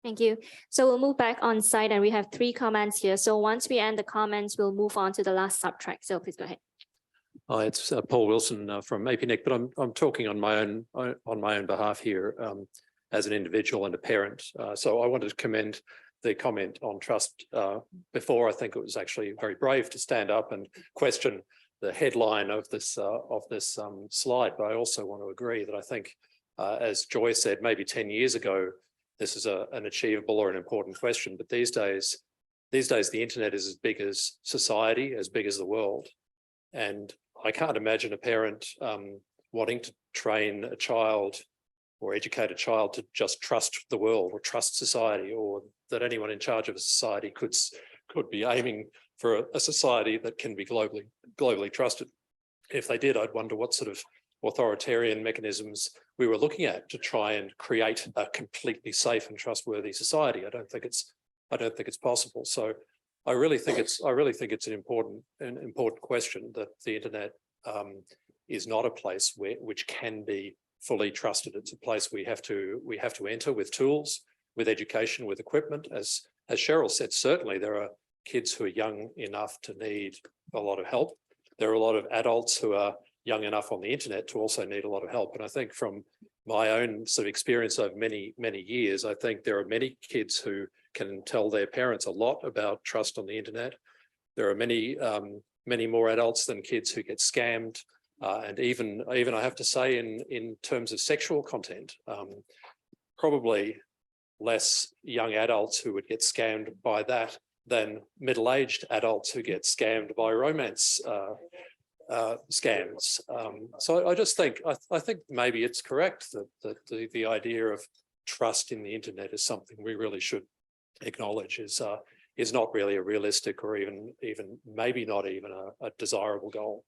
Thank you. So we'll move back on site and we have 3 comments here. So once we end the comments, we'll move on to the last subtrack. So please go ahead. Hi, it's Paul Wilson from APNIC, but I'm talking on my own behalf here as an individual and a parent. So I wanted to commend the comment on trust before. I think it was actually very brave to stand up and question the headline of this slide. But I also want to agree that I think, as Joy said, maybe 10 years ago, this is an achievable or an important question. But these days, the internet is as big as society, as big as the world. And I can't imagine a parent wanting to train a child or educate a child to just trust the world or trust society, or that anyone in charge of a society could be aiming for a society that can be globally trusted. If they did, I'd wonder what sort of authoritarian mechanisms we were looking at to try and create a completely safe and trustworthy society. I don't think it's possible. So I really think it's an important question, that the internet is not a place which can be fully trusted. It's a place we have to enter with tools, with education, with equipment. As Cheryl said, certainly there are kids who are young enough to need a lot of help. There are a lot of adults who are young enough on the internet to also need a lot of help. And I think from my own sort of experience over many years, I think there are many kids who can tell their parents a lot about trust on the internet. There are many more adults than kids who get scammed. And even I have to say, in terms of sexual content, probably less young adults who would get scammed by that than middle-aged adults who get scammed by romance scams. So I just think, I think maybe it's correct that the idea of trust in the internet is something we really should acknowledge is not really a realistic or even maybe not even a desirable goal.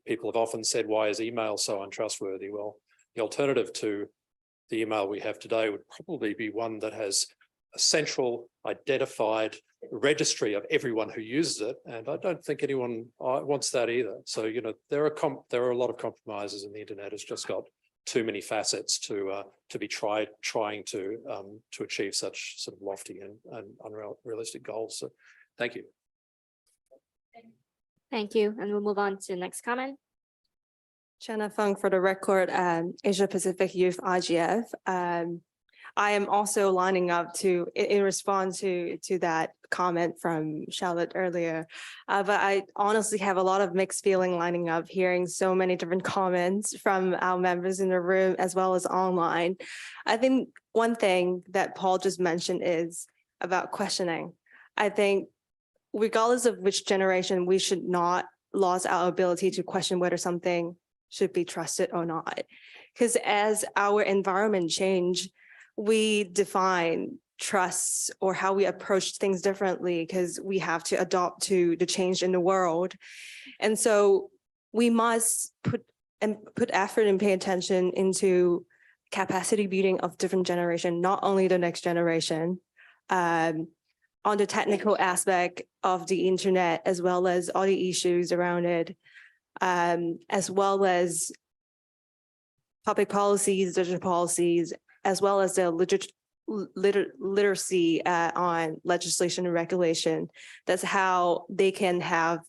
People have often said, why is email so untrustworthy? Well, the alternative to the email we have today would probably be one that has a central identified registry of everyone who uses it. And I don't think anyone wants that either. So, you know, there are a lot of compromises, and the internet has just got too many facets to be trying to achieve such sort of lofty and unrealistic goals. So thank you. Thank you. And we'll move on to the next comment. Chana Fung for the record, Asia Pacific Youth IGF. I am also lining up in response to that comment from Charlotte earlier, but I honestly have a lot of mixed feeling lining up, hearing so many different comments from our members in the room as well as online. I think one thing that Paul just mentioned is about questioning. I think regardless of which generation, we should not lose our ability to question whether something should be trusted or not. Because as our environment change, we define trusts or how we approach things differently because we have to adopt to the change in the world. And so we must put effort and pay attention into capacity building of different generation, not only the next generation, on the technical aspect of the internet, as well as all the issues around it, as well as public policies, digital policies, as well as the literacy on legislation and regulation. That's how they can have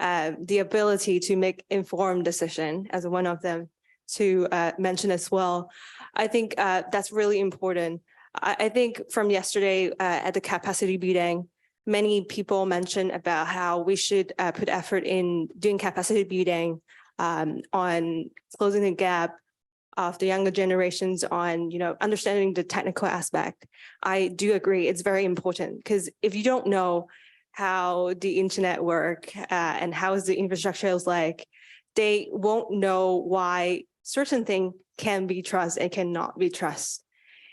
the ability to make informed decision, as one of them to mention as well. I think that's really important. I think from yesterday at the capacity building, many people mentioned about how we should put effort in doing capacity building on closing the gap of the younger generations on, understanding the technical aspect. I do agree, it's very important, because if you don't know how the internet work and how is the infrastructure is like, they won't know why certain thing can be trusted and cannot be trusted.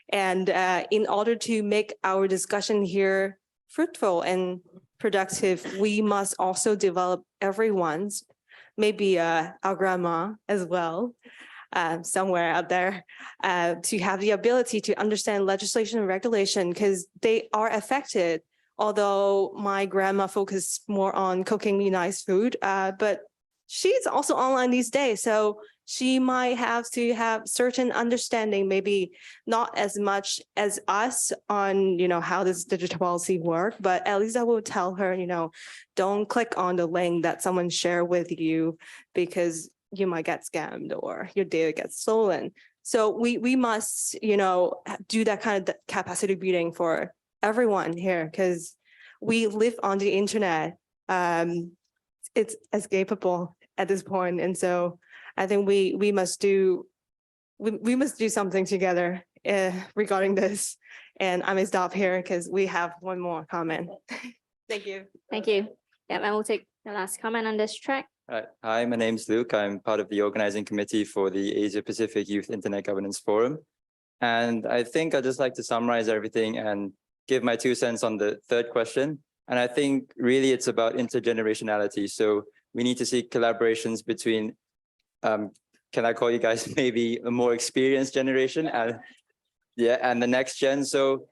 And in order to make our discussion here fruitful and productive, we must also develop everyone's, maybe our grandma as well, somewhere out there, to have the ability to understand legislation and regulation, because they are affected. Although my grandma focused more on cooking me nice food, but she's also online these days. So she might have to have certain understanding, maybe not as much as us on, how this digital policy work, but at least I will tell her, don't click on the link that someone shared with you because you might get scammed or your data gets stolen. So we must, do that kind of capacity building for everyone here because we live on the internet. It's escapable at this point, and so I think we must do something together regarding this. And I may stop here because we have one more comment. Thank you. Thank you. Yeah, and we'll take the last comment on this track. Right. Hi, my name's Luke. I'm part of the organizing committee for the Asia Pacific Youth Internet Governance Forum. And I think I'd just like to summarize everything and give my 2 cents on the third question. And I think really it's about intergenerationality. So we need to see collaborations between, can I call you guys maybe a more experienced generation and the next gen. So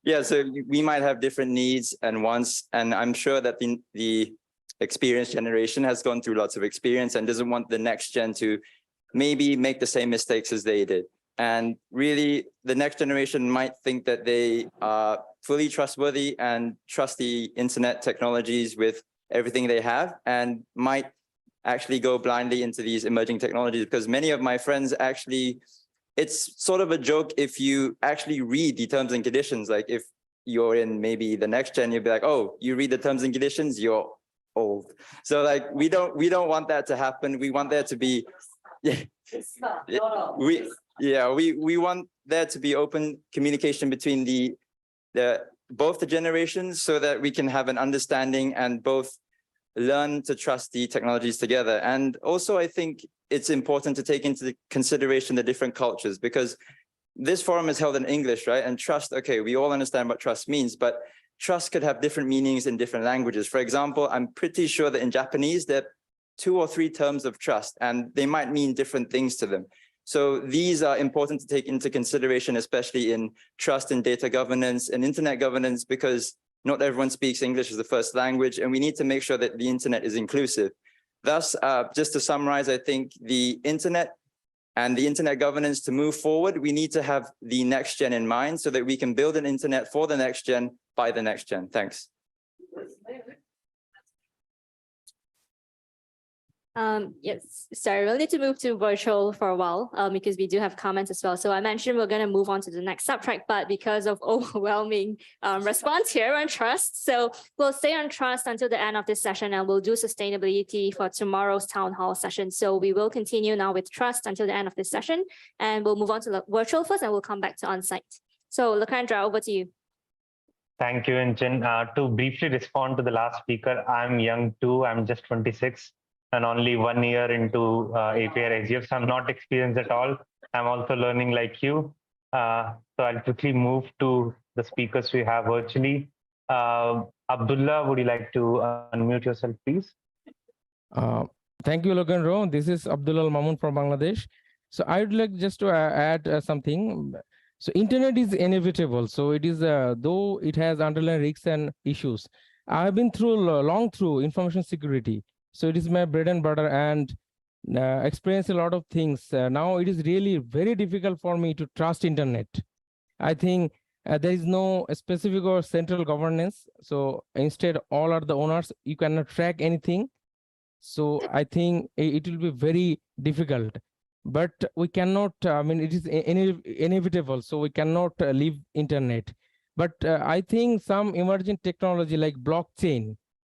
yeah, so we might have different needs and wants, and I'm sure that the experienced generation has gone through lots of experience and doesn't want the next gen to maybe make the same mistakes as they did. And really, the next generation might think that they are fully trustworthy and trust the internet technologies with everything they have, and might actually go blindly into these emerging technologies, because many of my friends actually, it's sort of a joke if you actually read the terms and conditions. Like if you're in maybe the next gen, you'll be like, oh, you read the terms and conditions, you're old. So like we don't want that to happen. We want there to be we want there to be open communication between both the generations, so that we can have an understanding and both learn to trust the technologies together. And also, I think it's important to take into consideration the different cultures, because this forum is held in English, right? And trust, okay, we all understand what trust means, but trust could have different meanings in different languages. For example, I'm pretty sure that in Japanese, there are 2 or 3 terms of trust, and they might mean different things to them. So these are important to take into consideration, especially in trust and data governance and internet governance, because not everyone speaks English as the first language, and we need to make sure that the internet is inclusive. Thus, just to summarize, I think the internet and the internet governance, to move forward, we need to have the next gen in mind so that we can build an internet for the next gen by the next gen. Thanks. Yes, sorry, we'll need to move to virtual for a while because we do have comments as well. So I mentioned we're going to move on to the next subtrack, but because of overwhelming response here on trust, so we'll stay on trust until the end of this session, and we'll do sustainability for tomorrow's town hall session. So we will continue now with trust until the end of this session, and we'll move on to the virtual first, and we'll come back to on-site. So Lakendra, over to you. Thank you, Inchin. To briefly respond to the last speaker, I'm young too. I'm just 26. And only 1 year into APrIGF, so I'm not experienced at all. I'm also learning like you. So I'll quickly move to the speakers we have virtually. Abdullah, would you like to unmute yourself, please? Thank you, Lakendra. This is Abdullah Mamun from Bangladesh. So I would like just to add something. So internet is inevitable. So it is, though it has underlying risks and issues. I've been long through information security. So it is my bread and butter, and experience a lot of things. Now it is really very difficult for me to trust internet. I think there is no specific or central governance. So instead, all are the owners. You cannot track anything. So I think it will be very difficult. But we cannot, it is inevitable. So we cannot leave internet. But I think some emerging technology like blockchain,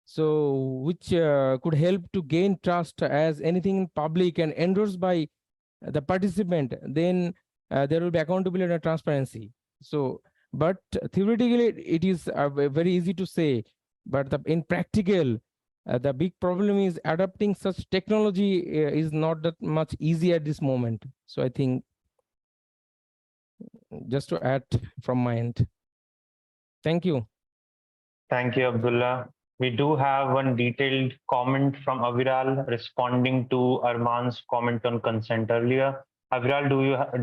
so which could help to gain trust as anything in public and endorsed by the participant, then there will be accountability and transparency. So, but theoretically, it is very easy to say, but in practical, the big problem is adopting such technology is not that much easy at this moment. So I think just to add from my end. Thank you. Thank you, Abdullah. We do have one detailed comment from Aviral responding to Arman's comment on consent earlier. Aviral,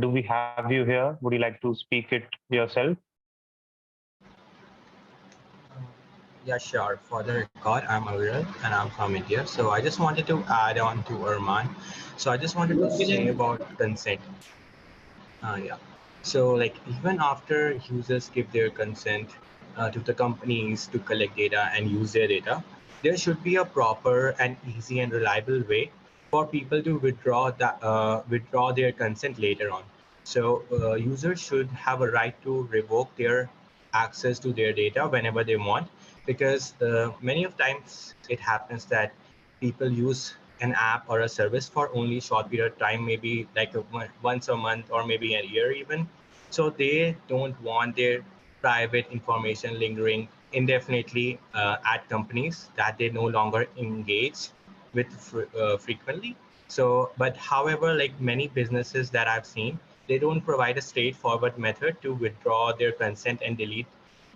do we have you here? Would you like to speak it yourself? Yeah, sure. For the record, I'm Aviral and I'm from India. So I just wanted to add on to Arman. So I just wanted to say about consent. Yeah. So like even after users give their consent to the companies to collect data and use their data, there should be a proper and easy and reliable way for people to withdraw their consent later on. So users should have a right to revoke their access to their data whenever they want, because many of times it happens that people use an app or a service for only short period of time, maybe like once a month or maybe a year even. So they don't want their private information lingering indefinitely at companies that they no longer engage with frequently. So, but however, like many businesses that I've seen, they don't provide a straightforward method to withdraw their consent and delete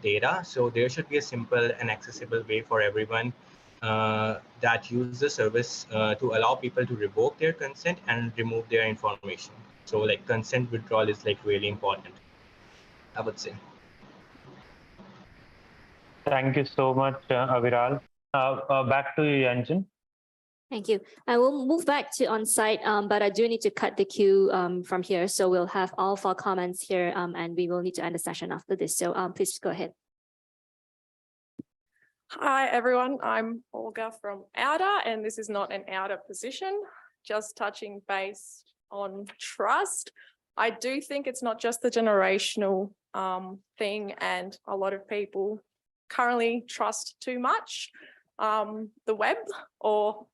data. So there should be a simple and accessible way for everyone that use the service to allow people to revoke their consent and remove their information. So like consent withdrawal is like really important, I would say. Thank you so much, Aviral. Back to you, Yanjin. Thank you. I will move back to on-site, but I do need to cut the queue from here. So we'll have all 4 comments here and we will need to end the session after this. So please go ahead. Hi, everyone. I'm Olga from Outer, and this is not an Outer position, just touching base on trust. I do think it's not just the generational thing, and a lot of people currently trust too much the web, or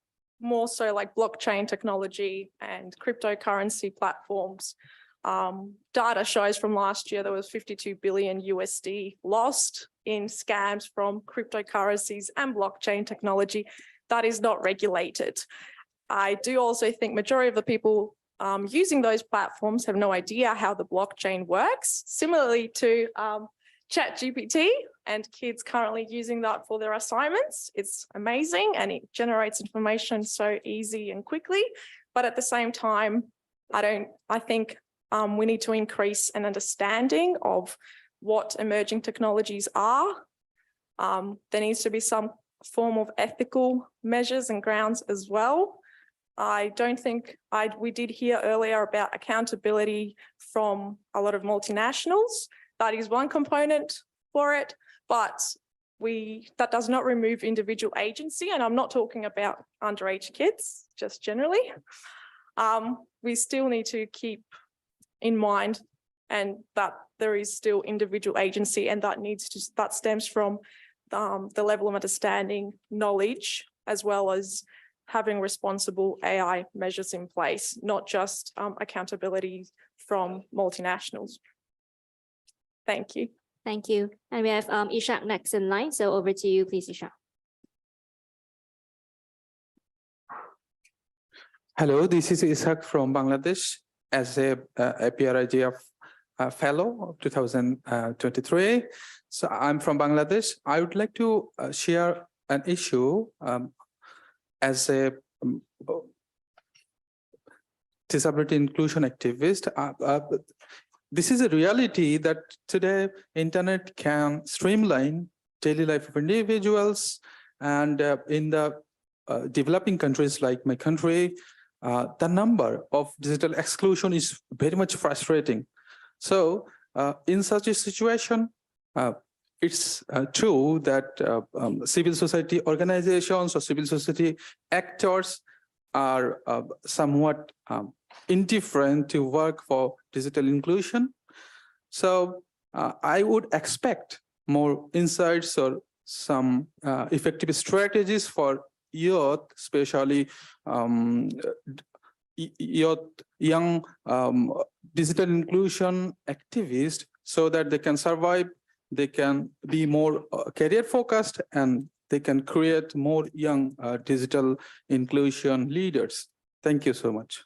more so like blockchain technology and cryptocurrency platforms. Data shows from last year there was 52 billion USD lost in scams from cryptocurrencies and blockchain technology that is not regulated. I do also think majority of the people using those platforms have no idea how the blockchain works, similarly to ChatGPT, and kids currently using that for their assignments. It's amazing and it generates information so easy and quickly, but at the same time, I think we need to increase an understanding of what emerging technologies are. There needs to be some form of ethical measures and grounds as well. I don't think we did hear earlier about accountability from a lot of multinationals. That is one component for it, but that does not remove individual agency. And I'm not talking about underage kids, just generally. We still need to keep in mind and that there is still individual agency, and that stems from the level of understanding, knowledge, as well as having responsible AI measures in place, not just accountability from multinationals. Thank you. Thank you. And we have Ishak next in line. So over to you, please, Ishak. Hello, this is Ishak from Bangladesh as a APrIGF fellow of 2023. So I'm from Bangladesh. I would like to share an issue as a disability inclusion activist. This is a reality that today internet can streamline daily life of individuals, and in the developing countries like my country, the number of digital exclusion is very much frustrating. So in such a situation, it's true that civil society organizations or civil society actors are somewhat indifferent to work for digital inclusion. So I would expect more insights or some effective strategies for youth, especially young digital inclusion activists, so that they can survive, they can be more career focused, and they can create more young digital inclusion leaders. Thank you so much.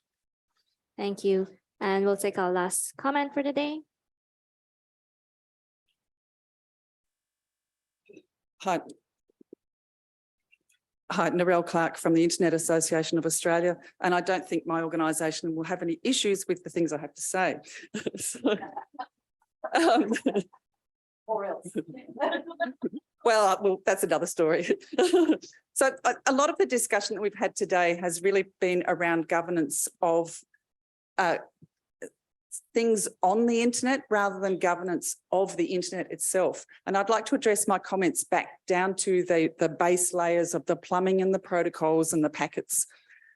Thank you. And we'll take our last comment for the day. Hi. Hi, Narelle Clark from the Internet Association of Australia, and I don't think my organisation will have any issues with the things I have to say. So, or else. Well, that's another story. So a lot of the discussion that we've had today has really been around governance of things on the internet rather than governance of the internet itself. And I'd like to address my comments back down to the base layers of the plumbing and the protocols and the packets,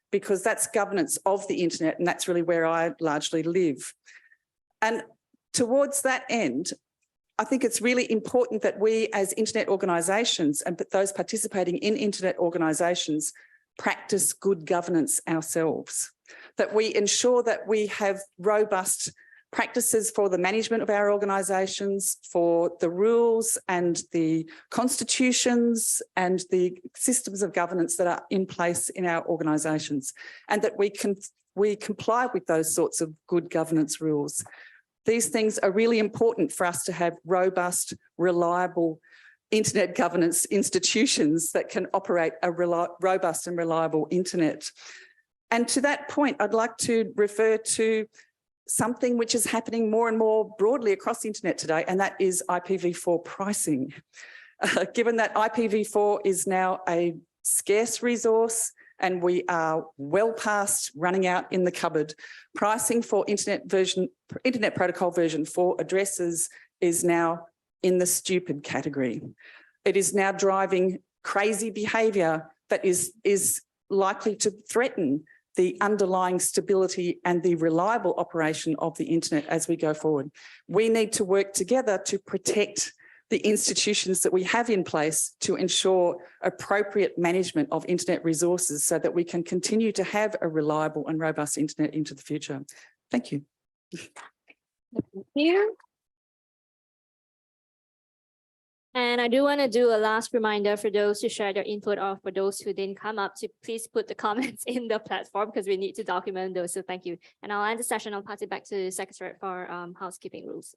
because that's governance of the internet, and that's really where I largely live. And towards that end, I think it's really important that we as internet organisations and those participating in internet organisations practice good governance ourselves, that we ensure that we have robust practices for the management of our organisations, for the rules and the constitutions and the systems of governance that are in place in our organisations, and that we comply with those sorts of good governance rules. These things are really important for us to have robust, reliable internet governance institutions that can operate a robust and reliable internet. And to that point, I'd like to refer to something which is happening more and more broadly across the internet today, and that is IPv4 pricing. Given that IPv4 is now a scarce resource and we are well past running out in the cupboard, pricing for Internet Protocol version 4 addresses is now in the stupid category. It is now driving crazy behaviour that is likely to threaten the underlying stability and the reliable operation of the internet as we go forward. We need to work together to protect the institutions that we have in place to ensure appropriate management of internet resources so that we can continue to have a reliable and robust internet into the future. Thank you. Thank you. And I do want to do a last reminder for those who shared their input, or for those who didn't come up, to please put the comments in the platform because we need to document those. So thank you. And I'll end the session. I'll pass it back to the Secretary for housekeeping rules.